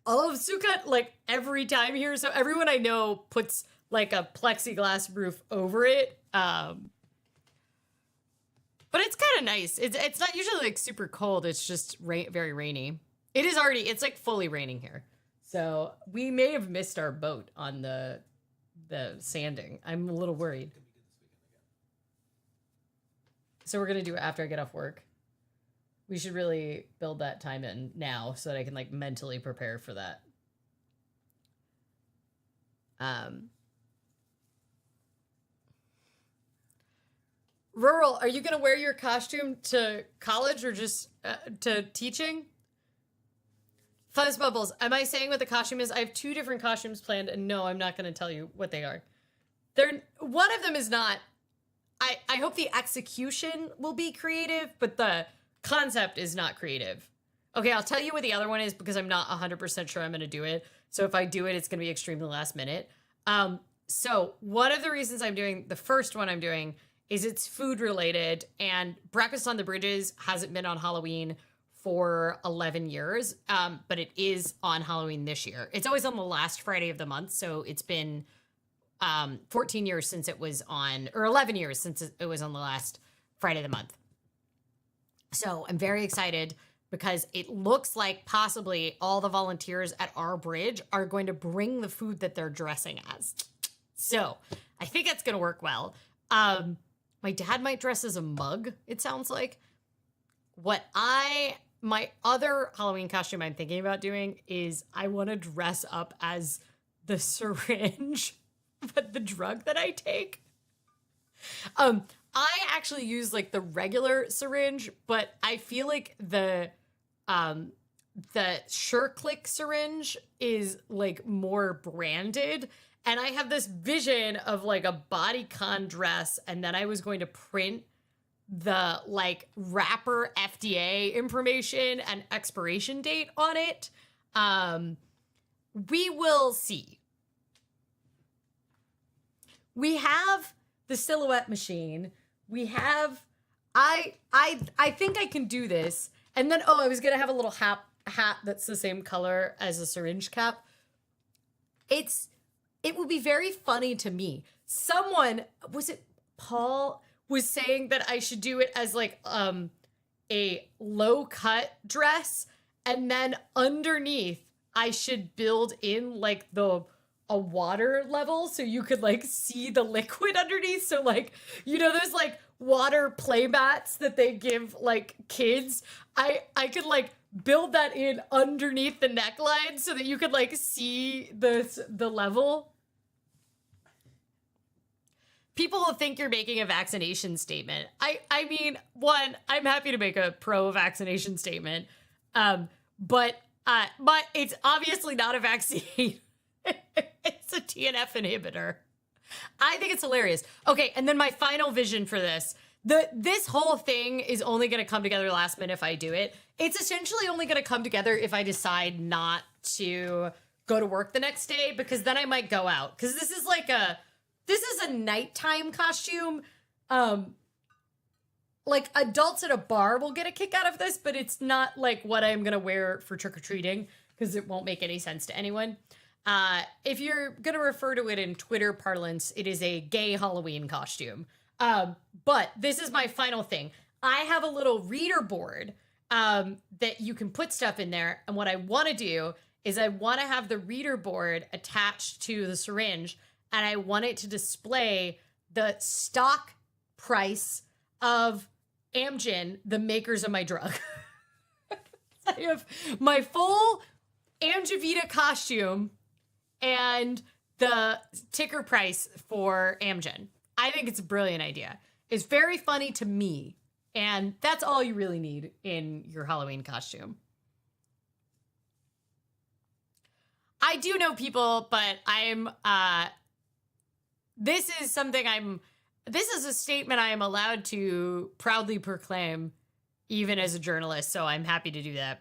sukkah like every time here. So everyone I know puts like a plexiglass roof over it. But it's kind of nice. It's not usually like super cold. It's just very rainy. It's like fully raining here. So we may have missed our boat on the sanding. I'm a little worried. So we're going to do it after I get off work. We should really build that time in now so that I can like mentally prepare for that. Rural, are you going to wear your costume to college or just to teaching? Fuzz Bubbles, am I saying what the costume is? I have 2 different costumes planned, and no, I'm not going to tell you what they are. One of them is not. I hope the execution will be creative, but the concept is not creative. Okay, I'll tell you what the other one is because I'm not 100% sure I'm going to do it. So if I do it, it's going to be extremely last minute. So one of the reasons I'm doing the first one I'm doing is it's food related, and Breakfast on the Bridges hasn't been on Halloween for 11 years, but it is on Halloween this year. It's always on the last Friday of the month, so it's been 14 years since it was on, or 11 years since it was on the last Friday of the month. So I'm very excited because it looks like possibly all the volunteers at our bridge are going to bring the food that they're dressing as. So I think that's going to work well. My dad might dress as a mug, it sounds like. My other Halloween costume I'm thinking about doing is I want to dress up as the syringe, but the drug that I take. I actually use like the regular syringe, but I feel like the SureClick syringe is like more branded. And I have this vision of like a bodycon dress, and then I was going to print the like wrapper FDA information and expiration date on it. We will see. We have the silhouette machine. We have, I think I can do this. And then, I was going to have a little hat that's the same color as a syringe cap. It would be very funny to me. Someone, was it Paul, was saying that I should do it as like a low cut dress, and then underneath I should build in like a water level so you could like see the liquid underneath. So like, those like water play mats that they give like kids. I could like build that in underneath the neckline so that you could like see the level. People will think you're making a vaccination statement. I mean, one, I'm happy to make a pro-vaccination statement, but it's obviously not a vaccine. It's a TNF inhibitor. I think it's hilarious. Okay, and then my final vision for this. This whole thing is only going to come together last minute if I do it. It's essentially only going to come together if I decide not to go to work the next day, because then I might go out. Because this is a nighttime costume. Like adults at a bar will get a kick out of this, but it's not like what I'm going to wear for trick-or-treating, because it won't make any sense to anyone. If you're going to refer to it in Twitter parlance, it is a gay Halloween costume. But this is my final thing. I have a little reader board that you can put stuff in there. And what I want to do is I want to have the reader board attached to the syringe, and I want it to display the stock price of Amgen, the makers of my drug. I have my full Amgevita costume and the ticker price for Amgen. I think it's a brilliant idea. It's very funny to me, and that's all you really need in your Halloween costume. I do know people, but this is a statement I am allowed to proudly proclaim, even as a journalist, so I'm happy to do that.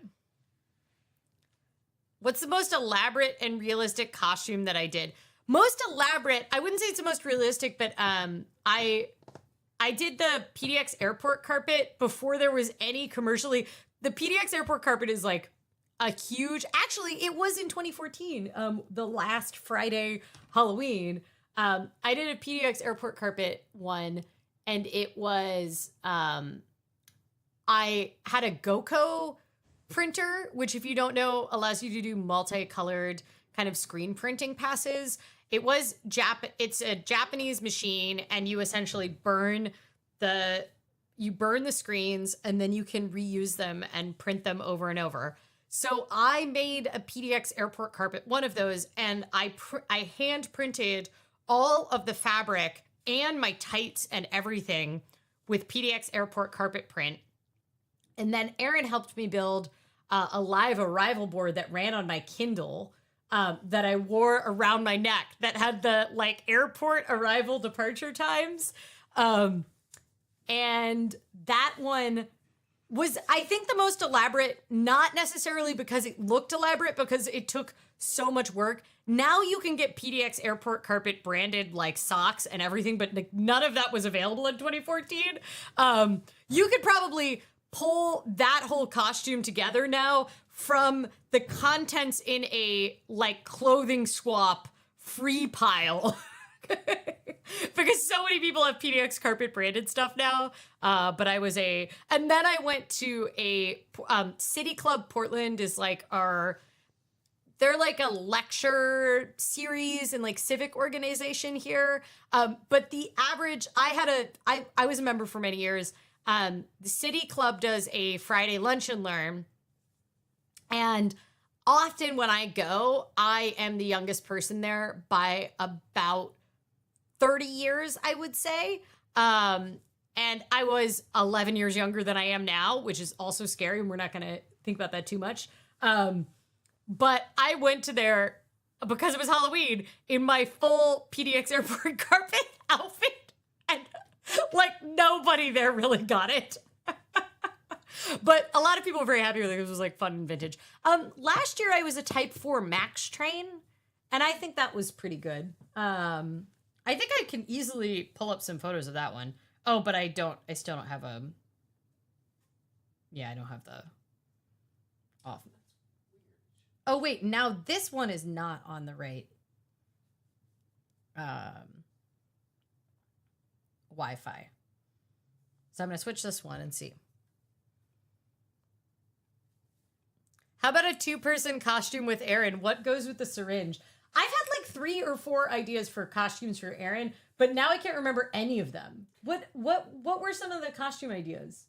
What's the most elaborate and realistic costume that I did? Most elaborate, I wouldn't say it's the most realistic, but I did the PDX airport carpet before there was any commercially. The PDX airport carpet is like a huge, actually it was in 2014, the last Friday Halloween. I did a PDX airport carpet one, and it was, I had a GoCo printer, which if you don't know, allows you to do multicolored kind of screen printing passes. It's a Japanese machine, and you essentially burn the screens, and then you can reuse them and print them over and over. So I made a PDX airport carpet, one of those, and I hand printed all of the fabric and my tights and everything with PDX airport carpet print. And then Aaron helped me build a live arrival board that ran on my Kindle that I wore around my neck that had the like airport arrival departure times. And that one was, I think, the most elaborate, not necessarily because it looked elaborate, because it took so much work. Now you can get PDX airport carpet branded like socks and everything, but like, none of that was available in 2014. You could probably pull that whole costume together now from the contents in a like clothing swap free pile. Because so many people have PDX carpet branded stuff now. But and then I went to a City Club Portland is like they're like a lecture series and like civic organization here. But the average, I was a member for many years. The City Club does a Friday lunch and learn. And often when I go, I am the youngest person there by about 30 years, I would say. And I was 11 years younger than I am now, which is also scary, and we're not going to think about that too much. But I went to there because it was Halloween in my full PDX airport carpet outfit. And like nobody there really got it. But a lot of people were very happy with it. It was like fun and vintage. Last year I was a Type 4 Max train, and I think that was pretty good. I think I can easily pull up some photos of that one. Oh, but I still don't have I don't have the off. Oh, wait, now this one is not on the right Wi-Fi. So I'm going to switch this one and see. How about a 2-person costume with Aaron? What goes with the syringe? I've had like 3 or 4 ideas for costumes for Aaron, but now I can't remember any of them. What were some of the costume ideas?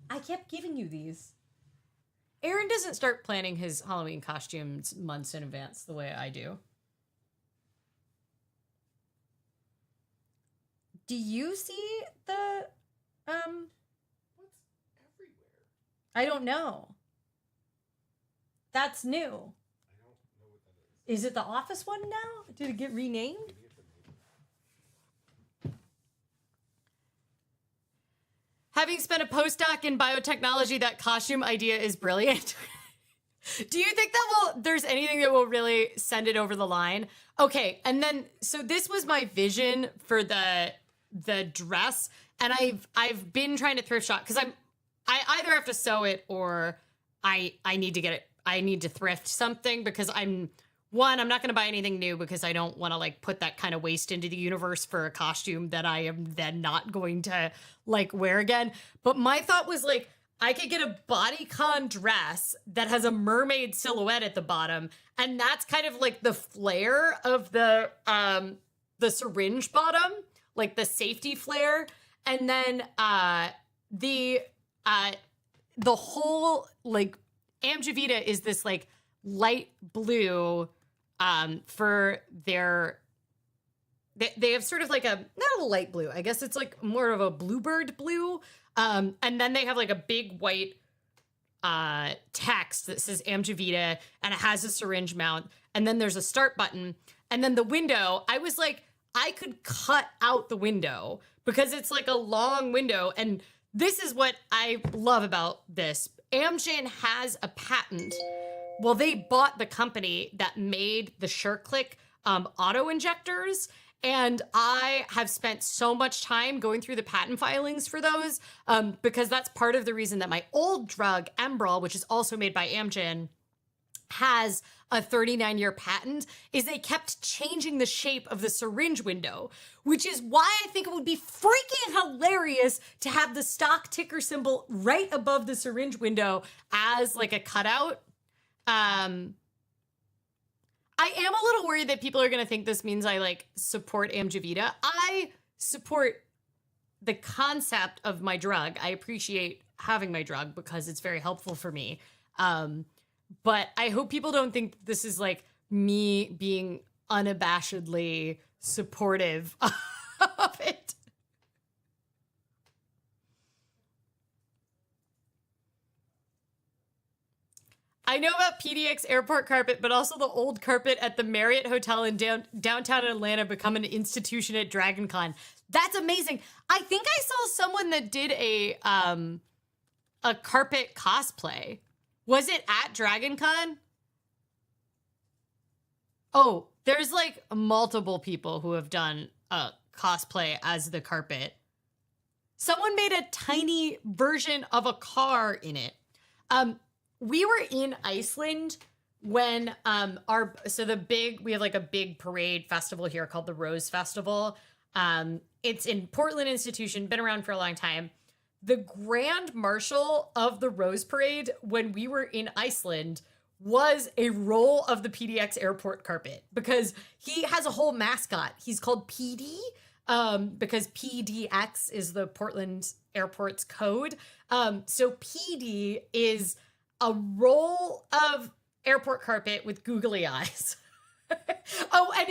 I kept giving you these. Aaron doesn't start planning his Halloween costumes months in advance the way I do. Do you see the What's everywhere? I don't know. That's new. I don't know what that is. Is it the Office one now? Did it get renamed? Maybe it's a name. Having spent a postdoc in biotechnology, that costume idea is brilliant. Do you think there's anything that will really send it over the line? Okay, and then so this was my vision for the dress, and I've been trying to thrift shop because I either have to sew it or I need to get it. I need to thrift something because I'm not going to buy anything new because I don't want to like put that kind of waste into the universe for a costume that I am then not going to like wear again. But my thought was like, I could get a bodycon dress that has a mermaid silhouette at the bottom. And that's kind of like the flare of the syringe bottom, like the safety flare. And then the whole like Amjavita is this like light blue for their they have sort of like not a light blue, I guess it's like more of a bluebird blue, and then they have like a big white text that says Amjavita, and it has a syringe mount, and then there's a start button, and then the window, I was like, I could cut out the window because it's like a long window. And this is what I love about this. Amgen has a patent. Well, they bought the company that made the SureClick auto injectors. And I have spent so much time going through the patent filings for those because that's part of the reason that my old drug, Enbrel, which is also made by Amgen, has a 39-year patent, is they kept changing the shape of the syringe window, which is why I think it would be freaking hilarious to have the stock ticker symbol right above the syringe window as like a cutout. I am a little worried that people are going to think this means I like support Amjavita. I support the concept of my drug. I appreciate having my drug because it's very helpful for me. But I hope people don't think this is like me being unabashedly supportive of it. I know about PDX airport carpet, but also the old carpet at the Marriott Hotel in downtown Atlanta become an institution at DragonCon. That's amazing. I think I saw someone that did a carpet cosplay. Was it at DragonCon? Oh, there's like multiple people who have done a cosplay as the carpet. Someone made a tiny version of a car in it. We were in Iceland when we have like a big parade festival here called the Rose Festival. It's in Portland Institution, been around for a long time. The Grand Marshal of the Rose Parade when we were in Iceland was a roll of the PDX airport carpet because he has a whole mascot. He's called PD because PDX is the Portland airport's code. So PD is a roll of airport carpet with googly eyes. Oh, and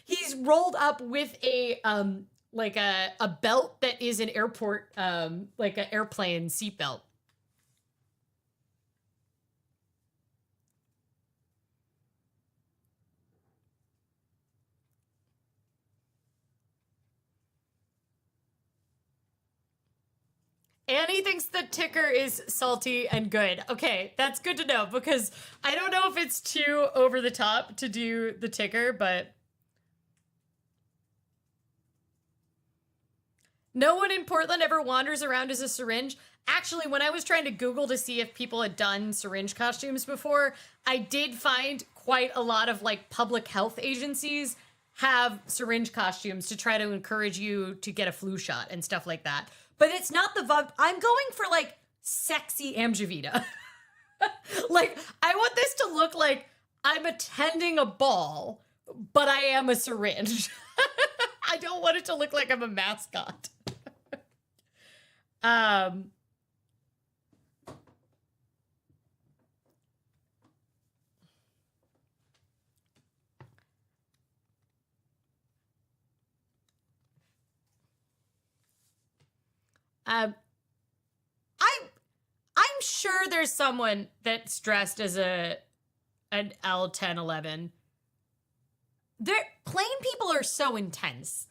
he's rolled up with a belt that is an airport like an airplane seatbelt. Annie thinks the ticker is salty and good. Okay, that's good to know because I don't know if it's too over the top to do the ticker, but no one in Portland ever wanders around as a syringe. Actually, when I was trying to Google to see if people had done syringe costumes before, I did find quite a lot of like public health agencies have syringe costumes to try to encourage you to get a flu shot and stuff like that. But it's not the vibe. I'm going for like sexy Amjavita. Like, I want this to look like I'm attending a ball, but I am a syringe. I don't want it to look like I'm a mascot. I'm sure there's someone that's dressed as an L1011. Plain people are so intense.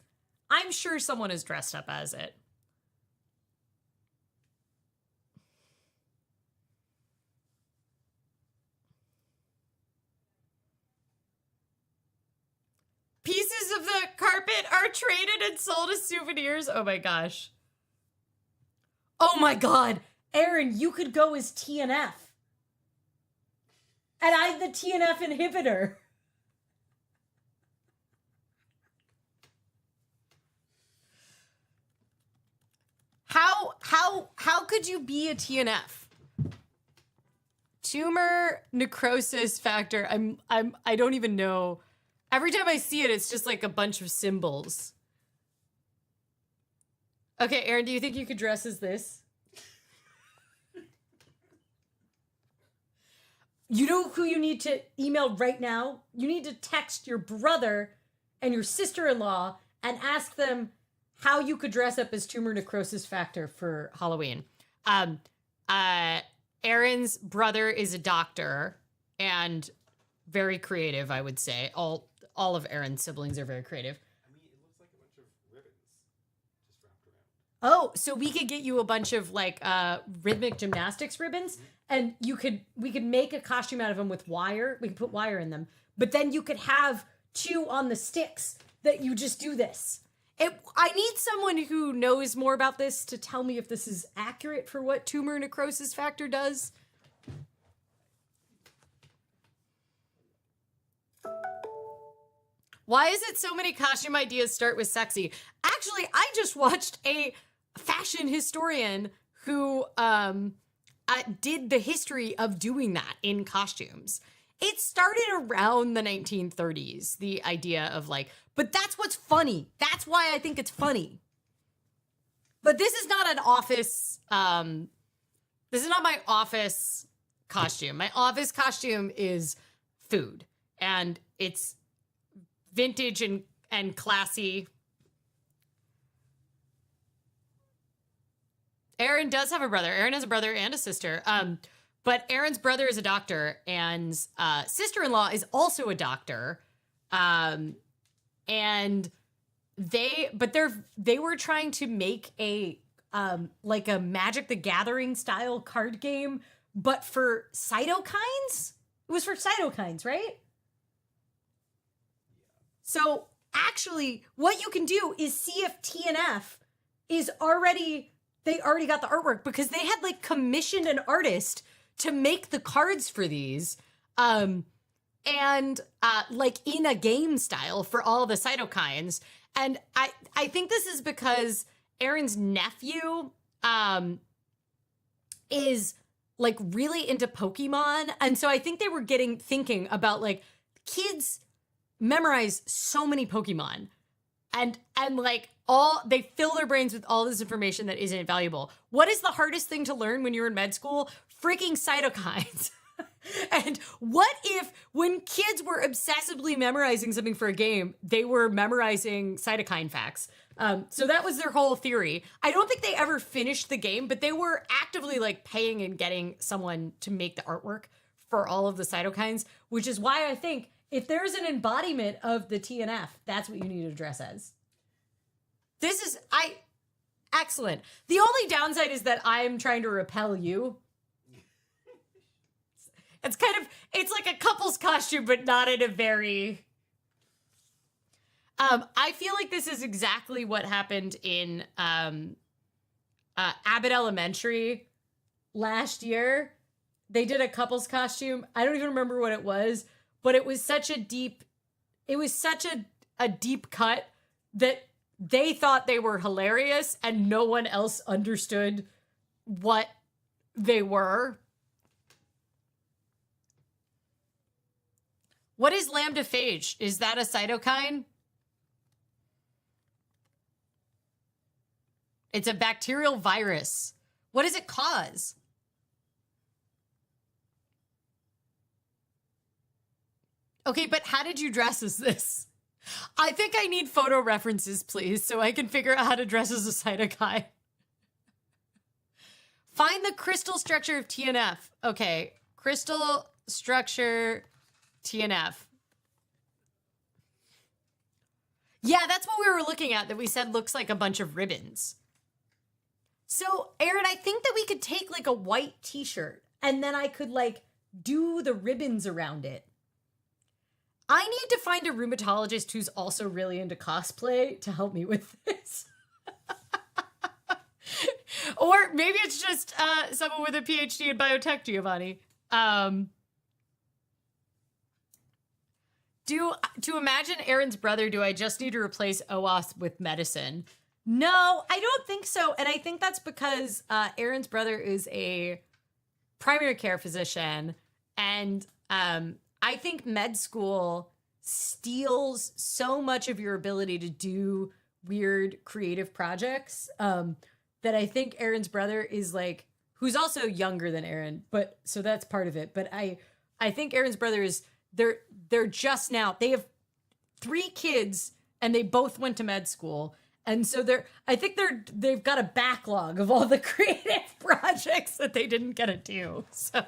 I'm sure someone is dressed up as it. Pieces of the carpet are traded and sold as souvenirs. Oh my gosh. Oh my god. Aaron, you could go as TNF. And I'm the TNF inhibitor. How could you be a TNF? Tumor necrosis factor. I don't even know. Every time I see it, it's just like a bunch of symbols. Okay, Aaron, do you think you could dress as this? You know who you need to email right now? You need to text your brother and your sister-in-law and ask them how you could dress up as tumor necrosis factor for Halloween. Aaron's brother is a doctor and very creative, I would say. All of Aaron's siblings are very creative. I mean, it looks like a bunch of ribbons just wrapped around. Oh, so we could get you a bunch of like rhythmic gymnastics ribbons, and we could make a costume out of them with wire. We could put wire in them, but then you could have two on the sticks that you just do this. I need someone who knows more about this to tell me if this is accurate for what tumor necrosis factor does. Why is it so many costume ideas start with sexy? Actually, I just watched a fashion historian who did the history of doing that in costumes. It started around the 1930s, the idea of like, but that's what's funny. That's why I think it's funny. But this is not an office, this is not my office costume. My office costume is food, and it's vintage and classy. Aaron does have a brother. Aaron has a brother and a sister. But Aaron's brother is a doctor, and sister-in-law is also a doctor. And they were trying to make a like a Magic the Gathering style card game, but for cytokines. It was for cytokines, right? So actually, what you can do is see if TNF is already, they already got the artwork, because they had like commissioned an artist to make the cards for these. And like in a game style for all the cytokines. And I think this is because Aaron's nephew is like really into Pokemon. And so I think they were thinking about like kids memorize so many Pokemon and like they fill their brains with all this information that isn't valuable. What is the hardest thing to learn when you're in med school? Freaking cytokines. And what if when kids were obsessively memorizing something for a game, they were memorizing cytokine facts? So that was their whole theory. I don't think they ever finished the game, but they were actively like paying and getting someone to make the artwork for all of the cytokines, which is why I think if there's an embodiment of the TNF, that's what you need to dress as. This is, excellent. The only downside is that I'm trying to repel you. It's like a couple's costume, but not in a very... I feel like this is exactly what happened in Abbott Elementary last year. They did a couple's costume. I don't even remember what it was, but it was such a deep cut that they thought they were hilarious and no one else understood what they were. What is lambda phage? Is that a cytokine? It's a bacterial virus. What does it cause? Okay, but how did you dress as this? I think I need photo references, please, so I can figure out how to dress as a cytokine. Find the crystal structure of TNF. Okay, crystal structure TNF. Yeah, that's what we were looking at that we said looks like a bunch of ribbons. So, Aaron, I think that we could take like a white t-shirt and then I could like do the ribbons around it. I need to find a rheumatologist who's also really into cosplay to help me with this. Or maybe it's just someone with a PhD in biotech, Giovanni. To imagine Aaron's brother, do I just need to replace OAuth with medicine? No, I don't think so. And I think that's because Aaron's brother is a primary care physician. And I think med school steals so much of your ability to do weird creative projects that I think Aaron's brother is like, who's also younger than Aaron, but so that's part of it. But I think Aaron's brother is, they're just now, they have 3 kids and they both went to med school. And so they've got a backlog of all the creative projects that they didn't get to do. So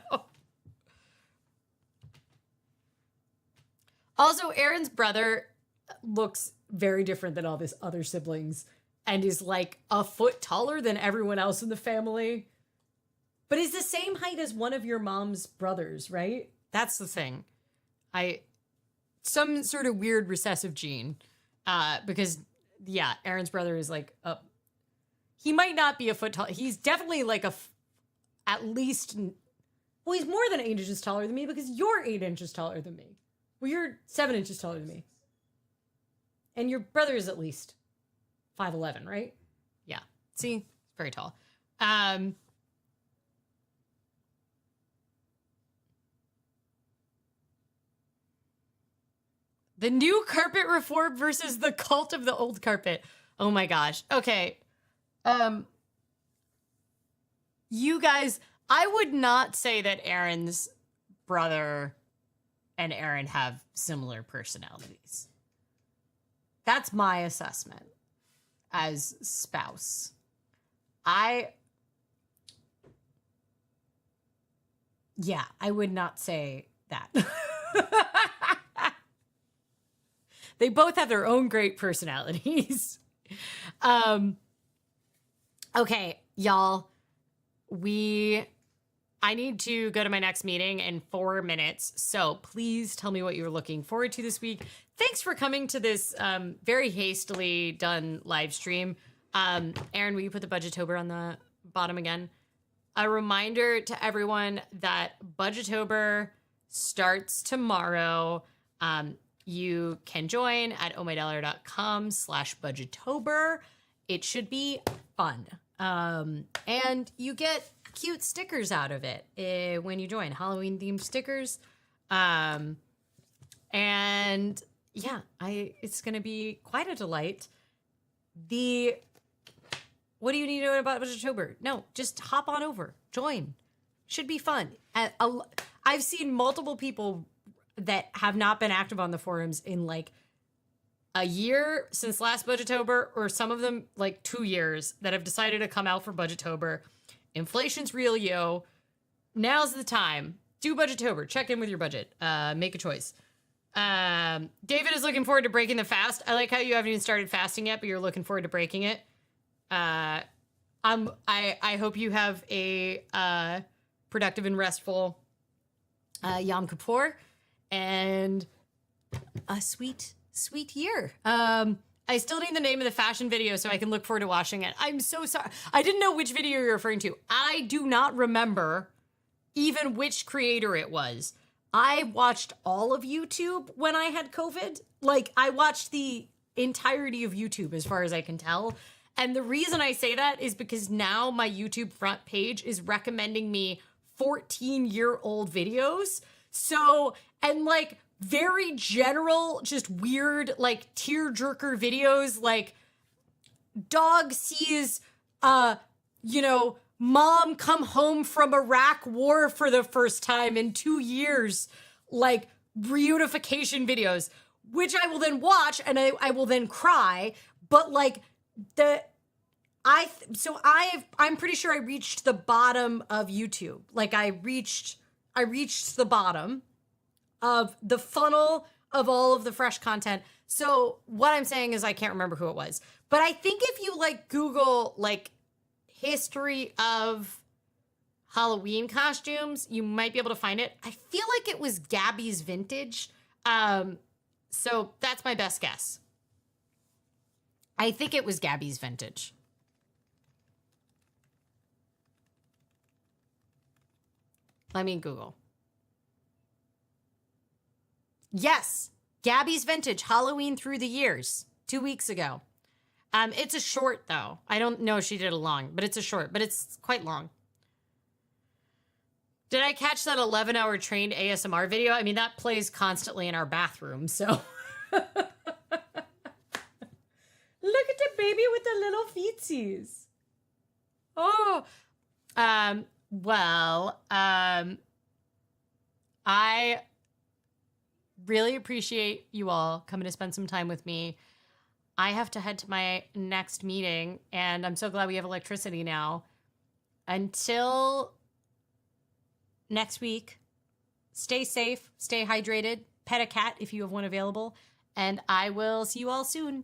also Aaron's brother looks very different than all his other siblings and is like a foot taller than everyone else in the family, but is the same height as one of your mom's brothers, right? That's the thing. Some sort of weird recessive gene, because yeah, Aaron's brother is like he might not be a foot tall. He's definitely like at least, well, he's more than 8 inches taller than me because you're 8 inches taller than me. Well, you're 7 inches taller than me. And your brother is at least 5'11", right? Yeah. See? Very tall. The new carpet reform versus the cult of the old carpet. Oh my gosh. Okay. You guys, I would not say that Aaron's brother and Aaron have similar personalities. That's my assessment as spouse. I would not say that. They both have their own great personalities. Okay, y'all. I need to go to my next meeting in 4 minutes. So please tell me what you're looking forward to this week. Thanks for coming to this very hastily done live stream. Aaron, will you put the Budgetober on the bottom again? A reminder to everyone that Budgetober starts tomorrow. You can join at ohmydollar.com/Budgetober. It should be fun. And you get cute stickers out of it when you join, Halloween themed stickers. And yeah, it's going to be quite a delight. What do you need to know about Budgetober? No, just hop on over, join. Should be fun. I've seen multiple people that have not been active on the forums in like a year since last Budgetober, or some of them like 2 years, that have decided to come out for Budgetober. Inflation's real, yo. Now's the time. Do Budgetober. Check in with your budget. Make a choice. David is looking forward to breaking the fast. I like how you haven't even started fasting yet, but you're looking forward to breaking it. I hope you have a productive and restful Yom Kippur and a sweet year. I still need the name of the fashion video so I can look forward to watching it. I'm so sorry. I didn't know which video you're referring to. I do not remember even which creator it was. I watched all of YouTube when I had COVID. Like, I watched the entirety of YouTube as far as I can tell. And the reason I say that is because now my YouTube front page is recommending me 14-year-old videos. So, and like very general, just weird, like tearjerker videos, like dog sees, mom come home from Iraq war for the first time in 2 years, like reunification videos, which I will then watch and I will then cry. But like I'm pretty sure I reached the bottom of YouTube. Like I reached the bottom of the funnel of all of the fresh content. So what I'm saying is I can't remember who it was. But I think if you like Google like history of Halloween costumes, you might be able to find it. I feel like it was Gabby's Vintage. So that's my best guess. I think it was Gabby's Vintage. Let me Google. Yes, Gabby's Vintage, Halloween Through the Years, 2 weeks ago. It's a short, though. I don't know if she did a long, but it's a short, but it's quite long. Did I catch that 11-hour trained ASMR video? I mean, that plays constantly in our bathroom, so. Look at the baby with the little feetsies. Oh. I really appreciate you all coming to spend some time with me. I have to head to my next meeting, and I'm so glad we have electricity now. Until next week, stay safe, stay hydrated, pet a cat if you have one available, and I will see you all soon.